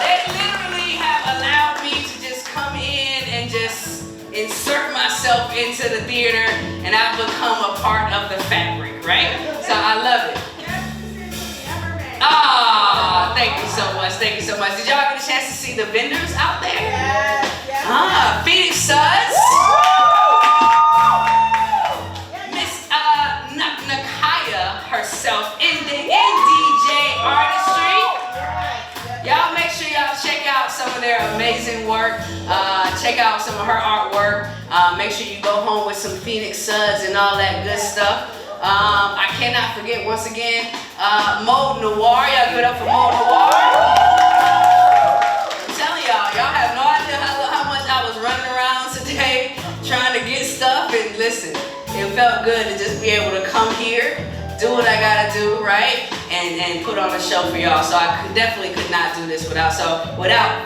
They literally have allowed me to just come in and just insert myself into the theater, and I've become a part of the fabric, right? So I love it. Ah, thank you so much. Thank you so much. Did y'all get a chance to see the vendors out there? Yes. Phoenix Suds. Miss Nakaya herself in DJ Artistry. Y'all make sure y'all check out some of their amazing work. Check out some of her artwork. Make sure you go home with some Phoenix Suds and all that good stuff. I cannot forget once again, Mode Noir. Y'all give it up for Mode Noir. I'm telling y'all have no idea how much I was running around today trying to get stuff, and listen, it felt good to just be able to come here, do what I gotta do, right? And put on a show for y'all. So I definitely could not do this without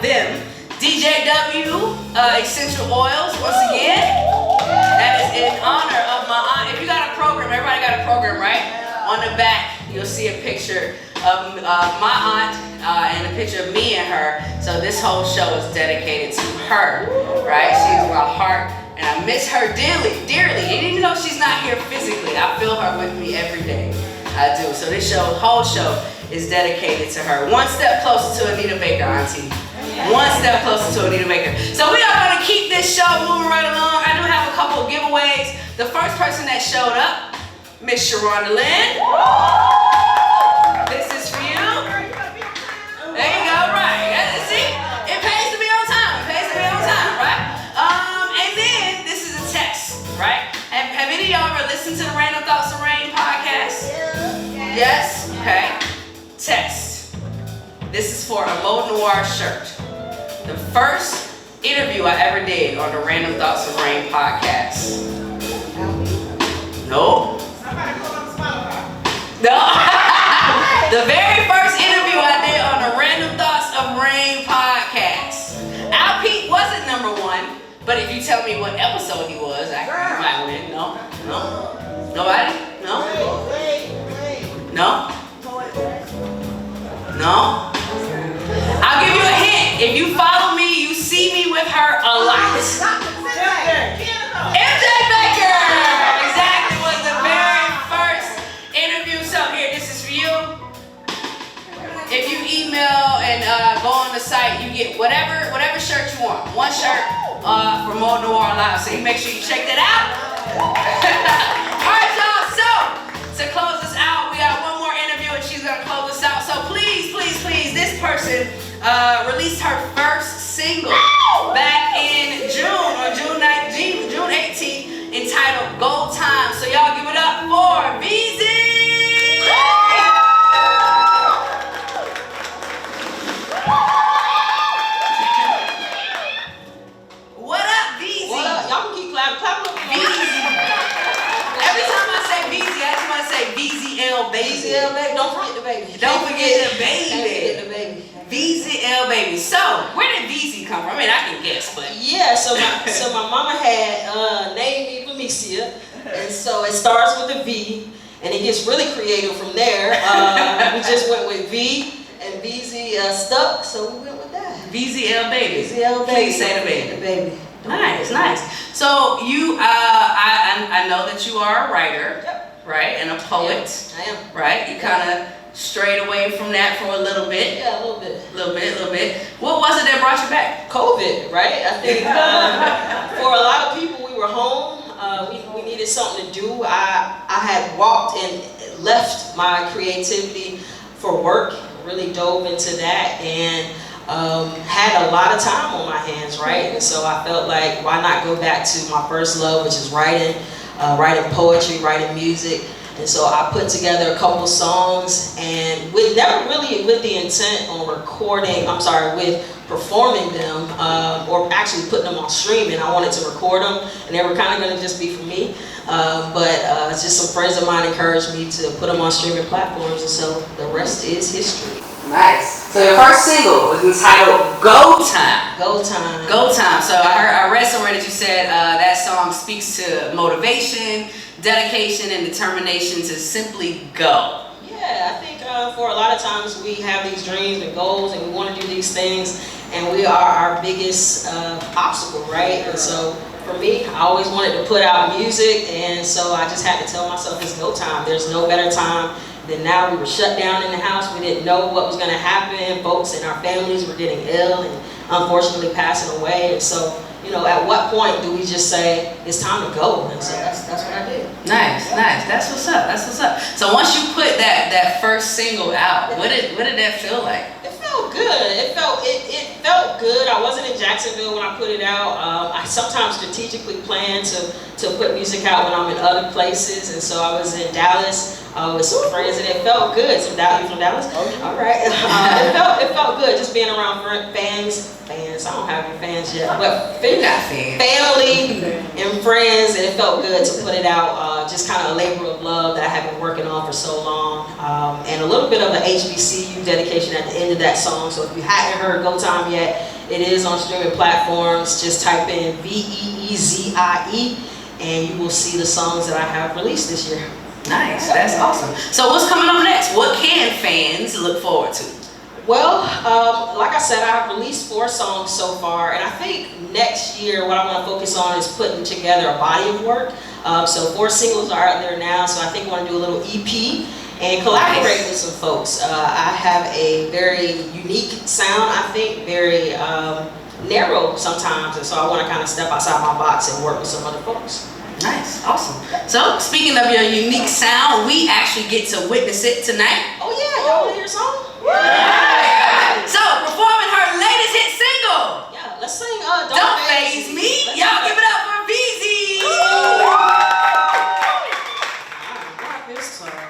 them. DJW Essential Oils, once again. That is in honor of my aunt. If you got a program, everybody got a program, right? On the back, you'll see a picture of my aunt and a picture of me and her. So this whole show is dedicated to her, right? She's my heart, and I miss her dearly. And even though she's not here physically, I feel her with me every day. I do. So this whole show is dedicated to her. One step closer to Anita Baker, auntie. One step closer to Anita Baker. So we are going to keep this show moving right along. I do have a couple of giveaways. The first person that showed up, Miss Sharonda Lynn. This is for you. There you go, right. See, it pays to be on time. Right? And then this is a test, right? Have any of y'all ever listened to the Random Thoughts of Rain podcast? Yes? Okay. Test. This is for a Mode Noir shirt. The first interview I ever did on the Random Thoughts of Rain podcast. No. The very first interview I did on the Random Thoughts of Rain podcast. Al Pete wasn't #1, but if you tell me what episode he was, I might win. No? Nobody? No? I'll give you a hint. If you follow me, you see me with her a lot. MJ Baker! Exactly, was the very first interview. So here, this is for you. If you email and go on the site, you get whatever shirt you want. One shirt for Mode Noir Live. So you make sure you check that out. Alright, y'all, so to close this out, we got one more interview and she's gonna close us out. So please, this person released her first single back in June 18th, entitled Gold Time. So y'all give it up for VZ! What up, VZ? What up? Y'all can keep clapping. Every time I say VZ, I just want to say VZL baby. VZL baby. Don't forget the baby. Don't forget the baby. Can't forget the baby. VZL baby. So, where did VZ come from? I mean, I can guess, but yeah. So my mama had named me Felicia, and so it starts with a V, and it gets really creative from there. We just went with V, and VZ stuck, so we went with that. VZL baby. VZL baby. Please say the baby. The baby. Nice. So you, I know that you are a writer, right, and a poet. I am. Right. You kind of strayed away from that for a little bit. Yeah, a little bit. What was it that brought you back? COVID, right? I think for a lot of people, we were home. We needed something to do. I had walked and left my creativity for work, really dove into that, and had a lot of time on my hands, right? And so I felt like, why not go back to my first love, which is writing poetry, writing music. And so I put together a couple songs, and never really with the intent on with performing them, or actually putting them on streaming. I wanted to record them, and they were kind of going to just be for me. But just some friends of mine encouraged me to put them on streaming platforms, and so the rest is history. Nice. So your first single was entitled Go Time. Go Time. Go Time. So I read somewhere that you said that song speaks to motivation, dedication, and determination to simply go. Yeah, Yeah, I think for a lot of times we have these dreams and goals and we want to do these things and we are our biggest obstacle, right? And so for me, I always wanted to put out music, and so I just had to tell myself it's go time. There's no better time than now. We were shut down in the house. We didn't know what was going to happen. Folks and our families were getting ill and unfortunately passing away. And so, you know, at what point do we just say it's time to go? And so that's what I did. Nice. That's what's up. So once you put that first single out, what did that feel like? It felt good. It felt good. I wasn't in Jacksonville when I put it out. I sometimes strategically plan to put music out when I'm in other places, and so I was in Dallas with some friends, and it felt good. You from Dallas? All right. It felt good just being around fans. I don't have any fans yet, but family and friends, and it felt good to put it out. Just kind of a labor of love that I have been working on for so long, and a little bit of an HBCU dedication at the end of that song. So if you hadn't heard Go Time yet, it is on streaming platforms. Just type in VEEZIE, and you will see the songs that I have released this year. Nice, that's awesome. So what's coming up next? What can fans look forward to? Well, like I said, I've released 4 songs so far, and I think next year what I want to focus on is putting together a body of work. So 4 singles are out there now, so I think I want to do a little EP and collaborate with some folks. I have a very unique sound, I think, very narrow sometimes, and so I want to kind of step outside my box and work with some other folks. Nice, awesome. So speaking of your unique sound, we actually get to witness it tonight. Oh yeah, y'all want to hear a song? Yeah. So performing her latest hit single. Yeah, let's sing Don't Faze Me. Y'all give it up for VZ.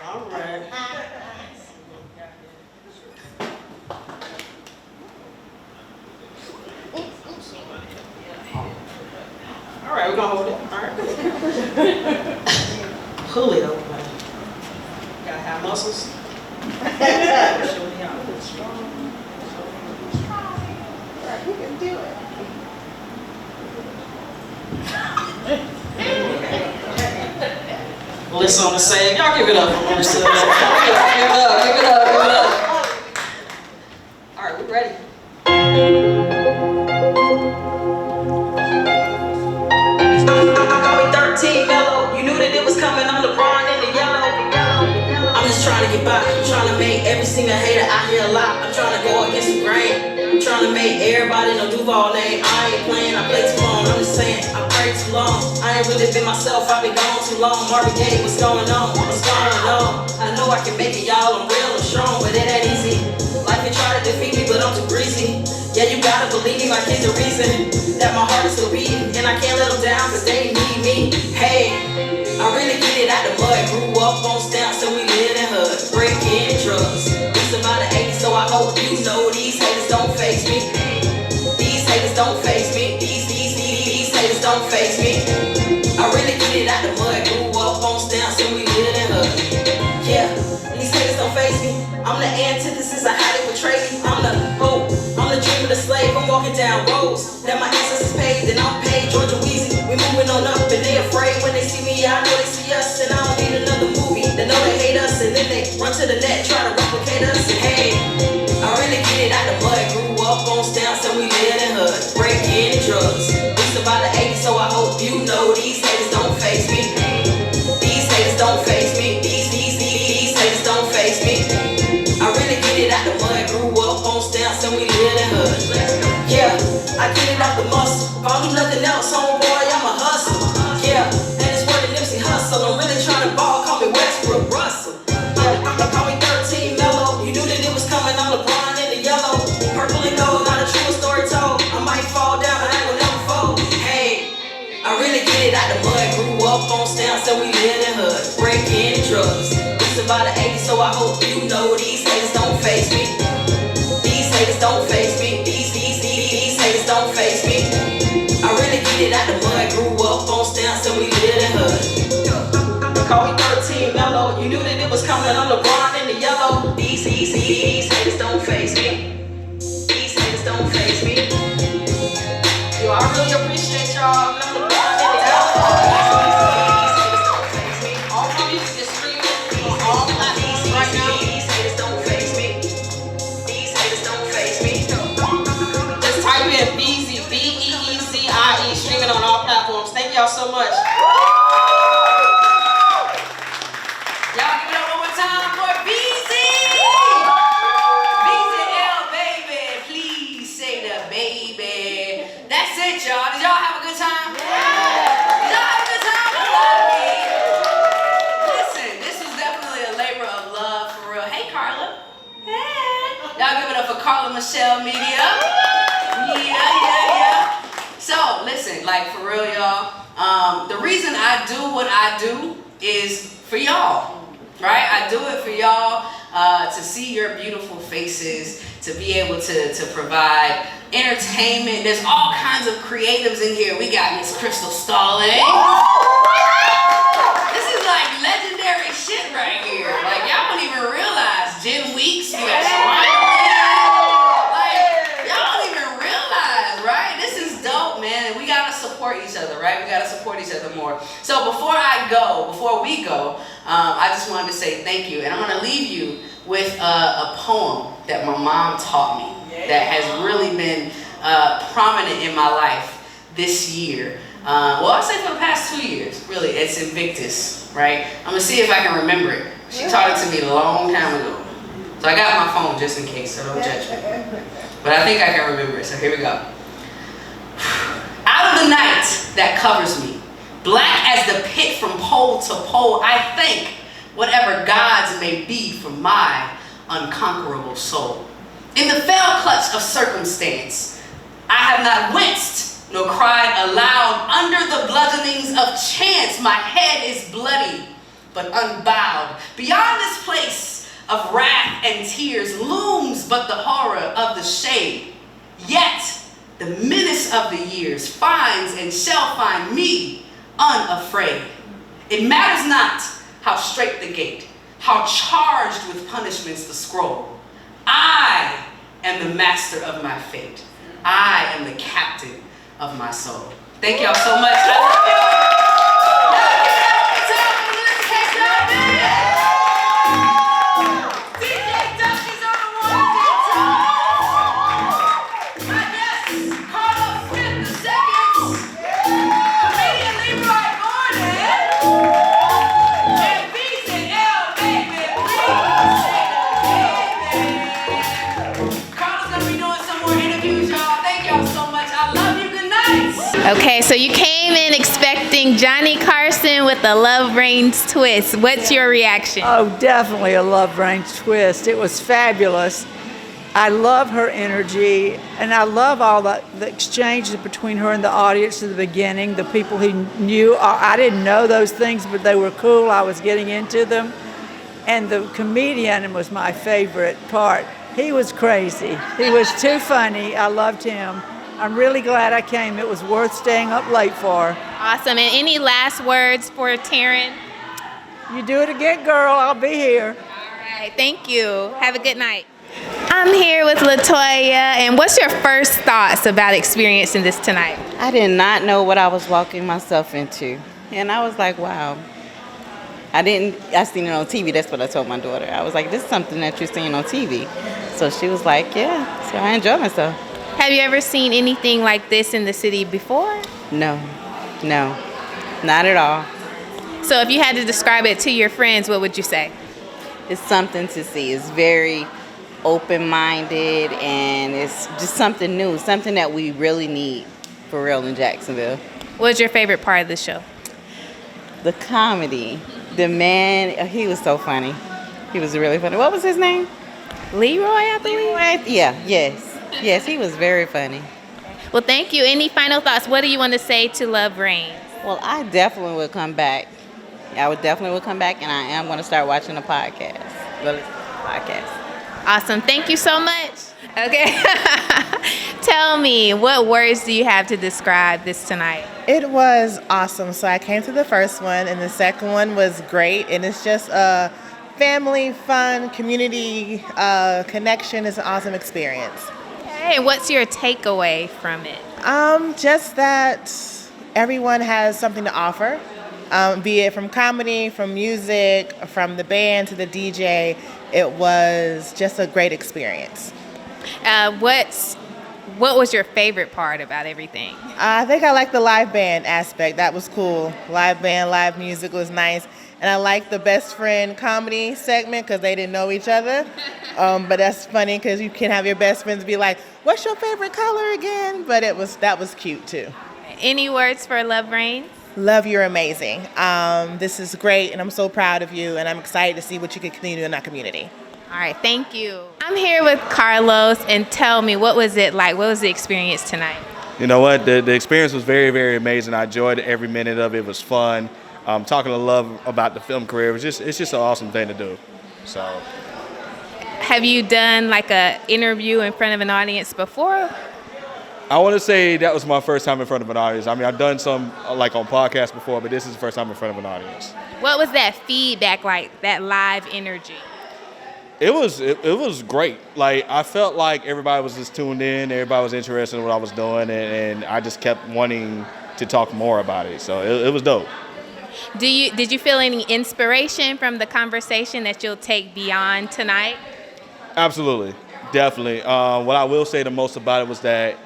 All right. All right, we're gonna hold it. All right. Pull it open. Gotta have muscles. Show me how to put strong. All right, we can do it. Melissa on the same. Y'all give it up for Melissa. Give it up. All right, we ready. Call me 13 mellow. You knew that it was coming. I'm LeBron in the yellow. I'm just trying to get by. I'm trying to make every single hater I hear a lot. I'm trying to go against the grain. I'm trying to make everybody know Duval name. I ain't playing. I play too long. I'm just saying. I pray too long. I ain't really been myself. I've been gone too long. Marvin Gaye, what's going on? What's going on? I know I can make it, y'all. I'm real and strong, but it ain't easy. Life can try to defeat me, but I'm too greasy. Yeah, you gotta believe me, like it's the reason that my heart is still beating, and I can't let them down cause they need me. Hey, I really get it out the mud. Grew up on stamps and we live in hood. Breaking drugs. It's about the 80s, so I hope you know these haters don't face me. These haters don't face me. These haters don't face me. I really get it out the mud. Grew up on stamps and we live in hood. Yeah, these haters don't face me. I'm the antithesis of how they portray me. I'm the hope. I'm the dream of the slave. I'm walking down roads that my ancestors paved, and I'm paid. Georgia Weezy, we moving on up, and they afraid when they see me. I know they see us, and I don't need another movie. They know they hate us, and then they run to the net, try to replicate us. And hey, I really get it out the mud. Grew up on stamps, and we live in hood. Breaking drugs. It's about the 80s, so I hope you know these haters don't face me. These haters don't face me. These haters don't face me. I really get it out the mud. Grew up on stamps and we live in hood. Yeah, I get it out the muscle. If I do nothing else, homeboy, I'm a hustle. Yeah, and it's where the Nipsey hustle. I'm really trying to ball, call me Westbrook Russell. Call me 13 mellow. You knew that it was coming. I'm LeBron in the yellow. Purple and gold, not a true story told. I might fall down, but I ain't gonna never fold. Hey, I really get it out the mud. Grew up on stamps and we live in hood. Breaking drugs. It's about the 80s, so I hope you know these haters don't face me. These haters don't face me. These haters don't face me. I really get it out the mud. Grew up on stamps and we live in hood. Call me 13 mellow. You knew that it was coming. I'm LeBron in the yellow. These haters don't face me. These haters don't face me. Yo, I really appreciate y'all. I'm LeBron in the yellow. These haters don't face me. All my music is streaming on all platforms right now. Carla Michelle Media. Yeah. So, listen, like for real, y'all, the reason I do what I do is for y'all, right? I do it for y'all to see your beautiful faces, to be able to provide entertainment. There's all kinds of creatives in here. We got Miss Crystal Stalling. This is like legendary shit right here. Like y'all don't even realize Jen Weeks, you got like y'all don't even realize, right? This is dope, man. And we gotta support each other, right? We gotta support each other more. So before we go, I just wanted to say thank you, and I'm gonna leave you with a poem that my mom taught me that has really been prominent in my life this year. Well, I'll say for the past 2 years, really. It's Invictus, right? I'm gonna see if I can remember it. She taught it to me a long time ago. So I got my phone just in case, so don't judge me. But I think I can remember it, so here we go. Out of the night that covers me, black as the pit from pole to pole, I thank whatever gods may be for my unconquerable soul. In the fell clutch of circumstance, I have not winced nor cried aloud. Under the bludgeonings of chance, my head is bloody but unbowed. Beyond this place of wrath and tears looms but the horror of the shade. Yet the menace of the years finds and shall find me unafraid. It matters not how straight the gate, how charged with punishments the scroll. I am the master of my fate. I am the captain of my soul. Thank y'all so much. I love you. DJ Dutch is on the ones and twos. My guest, Carlos Smith II. Comedian Leroy Gordon. And Beats and L, baby. Please say baby. Carlos gonna be doing some more interviews, y'all. Thank y'all so much. I love you. Good night. Okay, so you came in expecting Johnny Carson with the Love Reigns twist. What's your reaction? Oh, definitely a Love Reigns twist. It was fabulous. I love her energy, and I love all the exchanges between her and the audience at the beginning, the people who knew. I didn't know those things, but they were cool. I was getting into them. And the comedian was my favorite part. He was crazy. He was too funny. I loved him. I'm really glad I came. It was worth staying up late for. Awesome. And any last words for Taryn? You do it again, girl. I'll be here. All right. Thank you. Have a good night. I'm here with LaToya. And what's your first thoughts about experiencing this tonight? I did not know what I was walking myself into. And I was like, wow. I seen it on TV. That's what I told my daughter. I was like, this is something that you're seeing on TV. So she was like, yeah. So I enjoyed myself. Have you ever seen anything like this in the city before? No, not at all. So if you had to describe it to your friends, what would you say? It's something to see. It's very open-minded, and it's just something new, something that we really need for real in Jacksonville. What's your favorite part of the show? The comedy. The man, he was so funny. He was really funny. What was his name? Leroy, I believe. Leroy? Yeah, yes, he was very funny. Well, thank you. Any final thoughts? What do you want to say to Love Reigns? Well, I definitely would come back. I would definitely come back, and I am going to start watching the podcast. Awesome. Thank you so much. Okay. Tell me, what words do you have to describe this tonight? It was awesome. So I came to the first one, and the second one was great. And it's just a family, fun, community connection. It's an awesome experience. Hey, what's your takeaway from it? Just that everyone has something to offer, be it from comedy, from music, from the band to the DJ. It was just a great experience. What was your favorite part about everything? I think I like the live band aspect. That was cool. Live band, live music was nice. And I like the best friend comedy segment because they didn't know each other. But that's funny because you can have your best friends be like, what's your favorite color again? But that was cute too. Any words for Love Reigns? Love, you're amazing. This is great, and I'm so proud of you, and I'm excited to see what you can continue in our community. All right, thank you. I'm here with Carlos, and tell me, what was it like? What was the experience tonight? You know what? The experience was very, very amazing. I enjoyed every minute of it. It was fun. Talking to Love about the film career, it's just an awesome thing to do. So, Have you done like a interview in front of an audience before? I want to say that was my first time in front of an audience. I mean, I've done some like on podcasts before, but this is the first time in front of an audience. What was that feedback like, that live energy? It was great. Like, I felt like everybody was just tuned in, everybody was interested in what I was doing, and I just kept wanting to talk more about it. So it was dope. Did you feel any inspiration from the conversation that you'll take beyond tonight? Absolutely, definitely. What I will say the most about it was that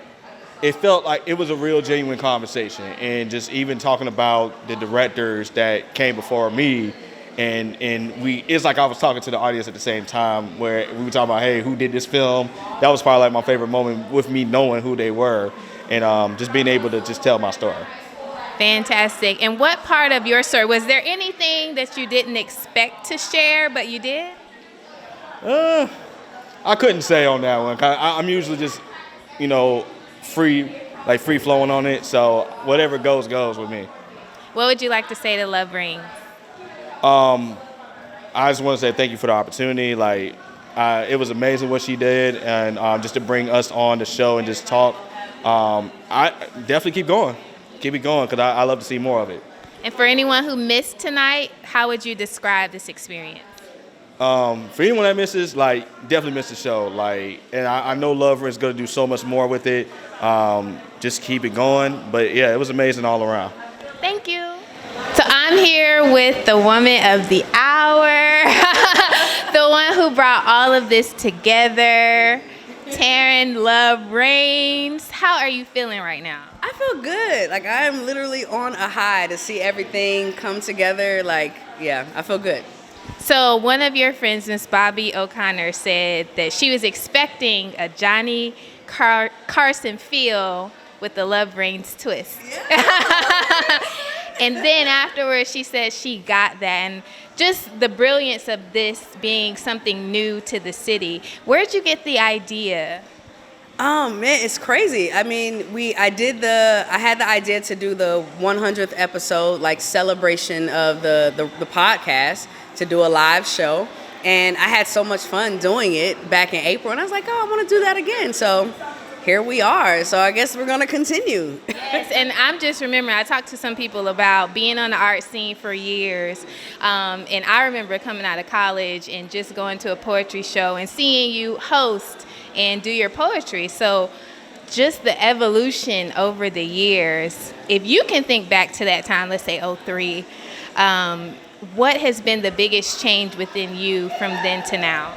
it felt like it was a real genuine conversation, and just even talking about the directors that came before me, and it's like I was talking to the audience at the same time, where we were talking about, hey, who did this film? That was probably like my favorite moment, with me knowing who they were, and just being able to just tell my story. Fantastic. And what part of your story, was there anything that you didn't expect to share, but you did? I couldn't say on that one. I'm usually just, free flowing on it. So whatever goes with me. What would you like to say to Love Reigns? I just want to say thank you for the opportunity. It was amazing what she did, and just to bring us on the show and just talk. I definitely keep it going, because I love to see more of it. And for anyone who missed tonight, how would you describe this experience? For anyone that misses, definitely miss the show. And I know Love Reigns is going to do so much more with it. Just keep it going. But yeah, it was amazing all around. Thank you. So I'm here with the woman of the hour, the one who brought all of this together, Taryn Love Reigns. How are you feeling right now? I feel good. I'm literally on a high to see everything come together. I feel good. So one of your friends, Miss Bobby O'Connor, said that she was expecting a Johnny Carson feel with the Love Reigns twist. Yeah. And then afterwards, she said she got that. And just the brilliance of this being something new to the city. Where'd you get the idea? Oh man, it's crazy. I mean, I had the idea to do the 100th episode, celebration of the podcast, to do a live show. And I had so much fun doing it back in April. And I was like, I want to do that again. So here we are. So I guess we're going to continue. Yes, and I'm just remembering, I talked to some people about being on the art scene for years. And I remember coming out of college and just going to a poetry show and seeing you host and do your poetry. So just the evolution over the years, if you can think back to that time, let's say 2003, what has been the biggest change within you from then to now?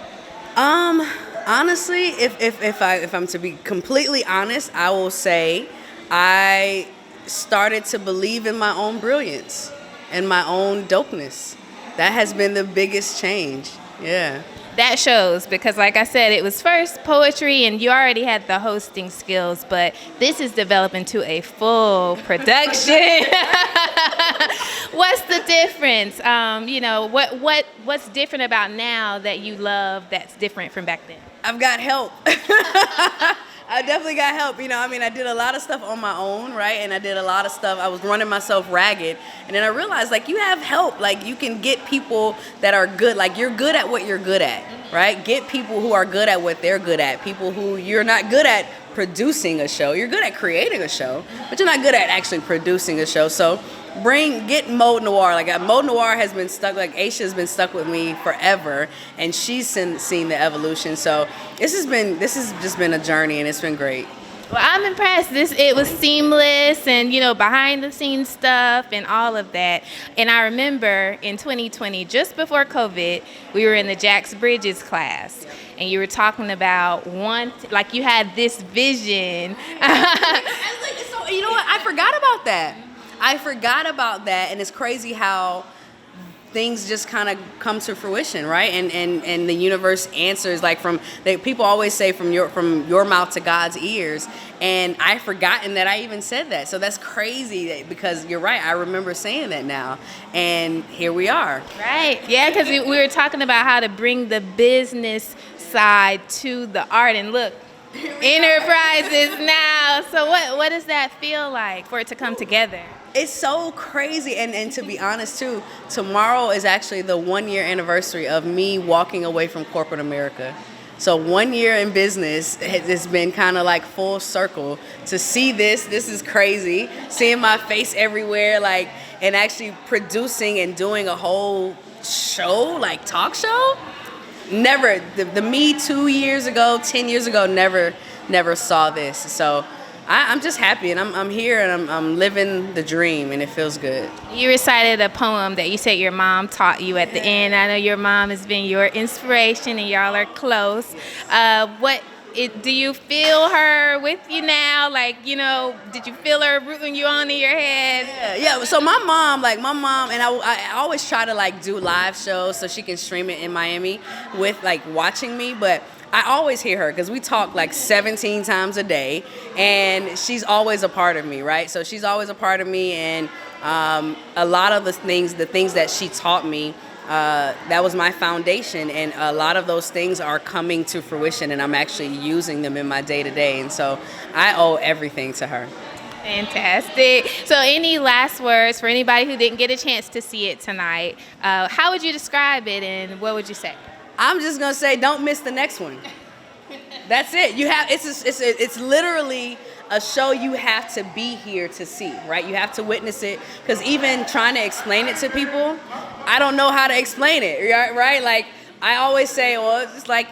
Honestly, if I'm to be completely honest, I will say I started to believe in my own brilliance and my own dopeness. That has been the biggest change. Yeah. That shows, because like I said, it was first poetry and you already had the hosting skills, but this is developing to a full production. What's the difference? What's different about now that you love that's different from back then? I've got help. I definitely got help. I did a lot of stuff on my own, right? And I did a lot of stuff. I was running myself ragged. And then I realized, you have help. You can get people that are good. You're good at what you're good at, right? Get people who are good at what they're good at. People who you're not good at producing a show. You're good at creating a show, but you're not good at actually producing a show. So get Mode Noir. Mode Noir has been stuck, Aisha's been stuck with me forever, and she's seen the evolution. So this has just been a journey, and it's been great. Well, I'm impressed. It was seamless and, behind the scenes stuff and all of that. And I remember in 2020, just before COVID, we were in the Jax Bridges class, and you were talking about you had this vision. So, you know what? I forgot about that. And it's crazy how things just kind of come to fruition, right? And the universe answers, like people always say from your mouth to God's ears, and I've forgotten that I even said that. So that's crazy because you're right. I remember saying that now, and here we are. Right. Yeah, because we were talking about how to bring the business side to the art, and look, Enterprises now. So what does that feel like for it to come together? It's so crazy, and to be honest too, tomorrow is actually the 1-year anniversary of me walking away from corporate America. So 1 year in business has been kind of like full circle. To see this is crazy. Seeing my face everywhere, like, and actually producing and doing a whole show, like talk show. Never, the me 2 years ago, 10 years ago, never saw this. So I'm just happy, and I'm here, and I'm living the dream, and it feels good. You recited a poem that you said your mom taught you at the end. I know your mom has been your inspiration, and y'all are close. Do you feel her with you now? Like, you know, did you feel her rooting you on in your head? Yeah. So my mom, and I always try to like do live shows so she can stream it in Miami with like watching me, but I always hear her because we talk like 17 times a day, and she's always a part of me, right? So she's always a part of me, and a lot of the things that she taught me, that was my foundation, and a lot of those things are coming to fruition, and I'm actually using them in my day-to-day, and so I owe everything to her. Fantastic. So any last words for anybody who didn't get a chance to see it tonight? How would you describe it, and what would you say? I'm just gonna say, don't miss the next one. That's it. It's literally a show you have to be here to see, right? You have to witness it, because even trying to explain it to people, I don't know how to explain it, right? Like, I always say, well, it's like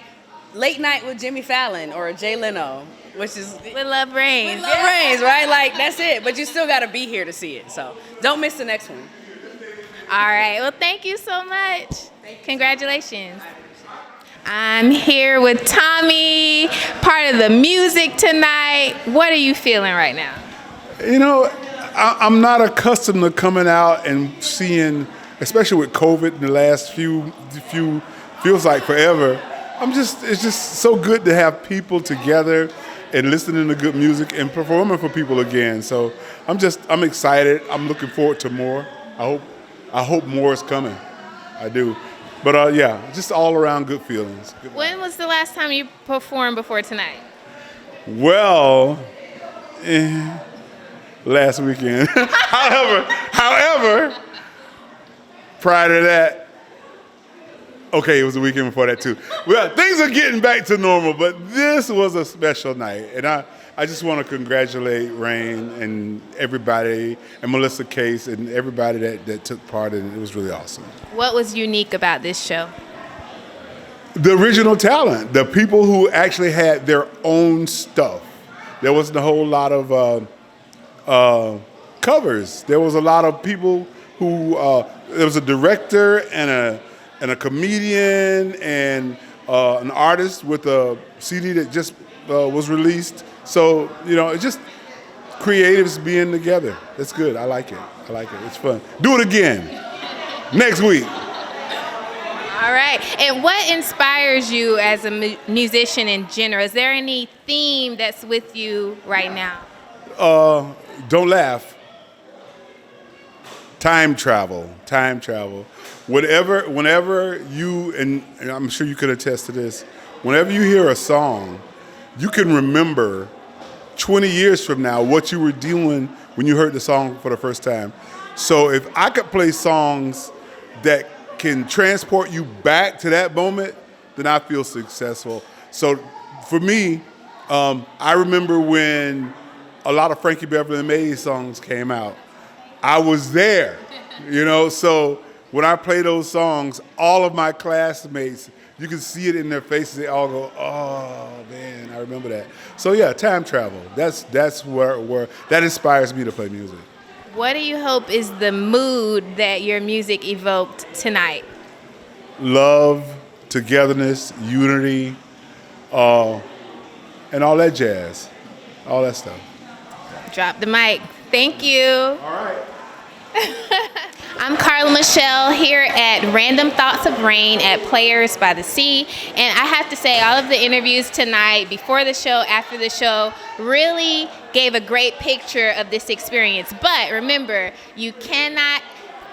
Late Night with Jimmy Fallon or Jay Leno, which is with Love Reigns. With Love Reigns, right? Like, that's it. But you still got to be here to see it. So don't miss the next one. All right. Well, thank you so much. Congratulations. I'm here with Tommy, part of the music tonight. What are you feeling right now? You know, I'm not accustomed to coming out and seeing, especially with COVID in the last few feels like forever. It's just so good to have people together and listening to good music and performing for people again. So I'm excited. I'm looking forward to more. I hope more is coming. I do. But yeah, just all around good feelings. When was the last time you performed before tonight? Well, last weekend. However, prior to that, okay, it was the weekend before that too. Well, things are getting back to normal, but this was a special night. And I just want to congratulate Rain and everybody, and Melissa Case and everybody that took part in it. It was really awesome. What was unique about this show? The original talent, the people who actually had their own stuff. There wasn't a whole lot of covers. There was a lot of people who, there was a director and a comedian and an artist with a CD that just was released. So, you know, it's just creatives being together. It's good. I like it. It's fun. Do it again next week. All right. And what inspires you as a musician in general? Is there any theme that's with you right now? Don't laugh. Time travel. Whenever you, and I'm sure you could attest to this, whenever you hear a song, you can remember 20 years from now what you were doing when you heard the song for the first time. So if I could play songs that can transport you back to that moment, then I feel successful. So for me, I remember when a lot of Frankie Beverly and Maze songs came out. I was there, you know, so when I play those songs, all of my classmates, you can see it in their faces. They all go, "Oh man, I remember that." So yeah, time travel. That's where that inspires me to play music. What do you hope is the mood that your music evoked tonight? Love, togetherness, unity, and all that jazz, all that stuff. Drop the mic. Thank you. All right. I'm Carla Michelle here at Random Thoughts of Rain at Players by the Sea. And I have to say, all of the interviews tonight, before the show, after the show, really gave a great picture of this experience. But remember, you cannot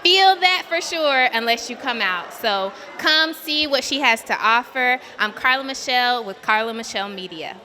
feel that for sure unless you come out. So come see what she has to offer. I'm Carla Michelle with Carla Michelle Media.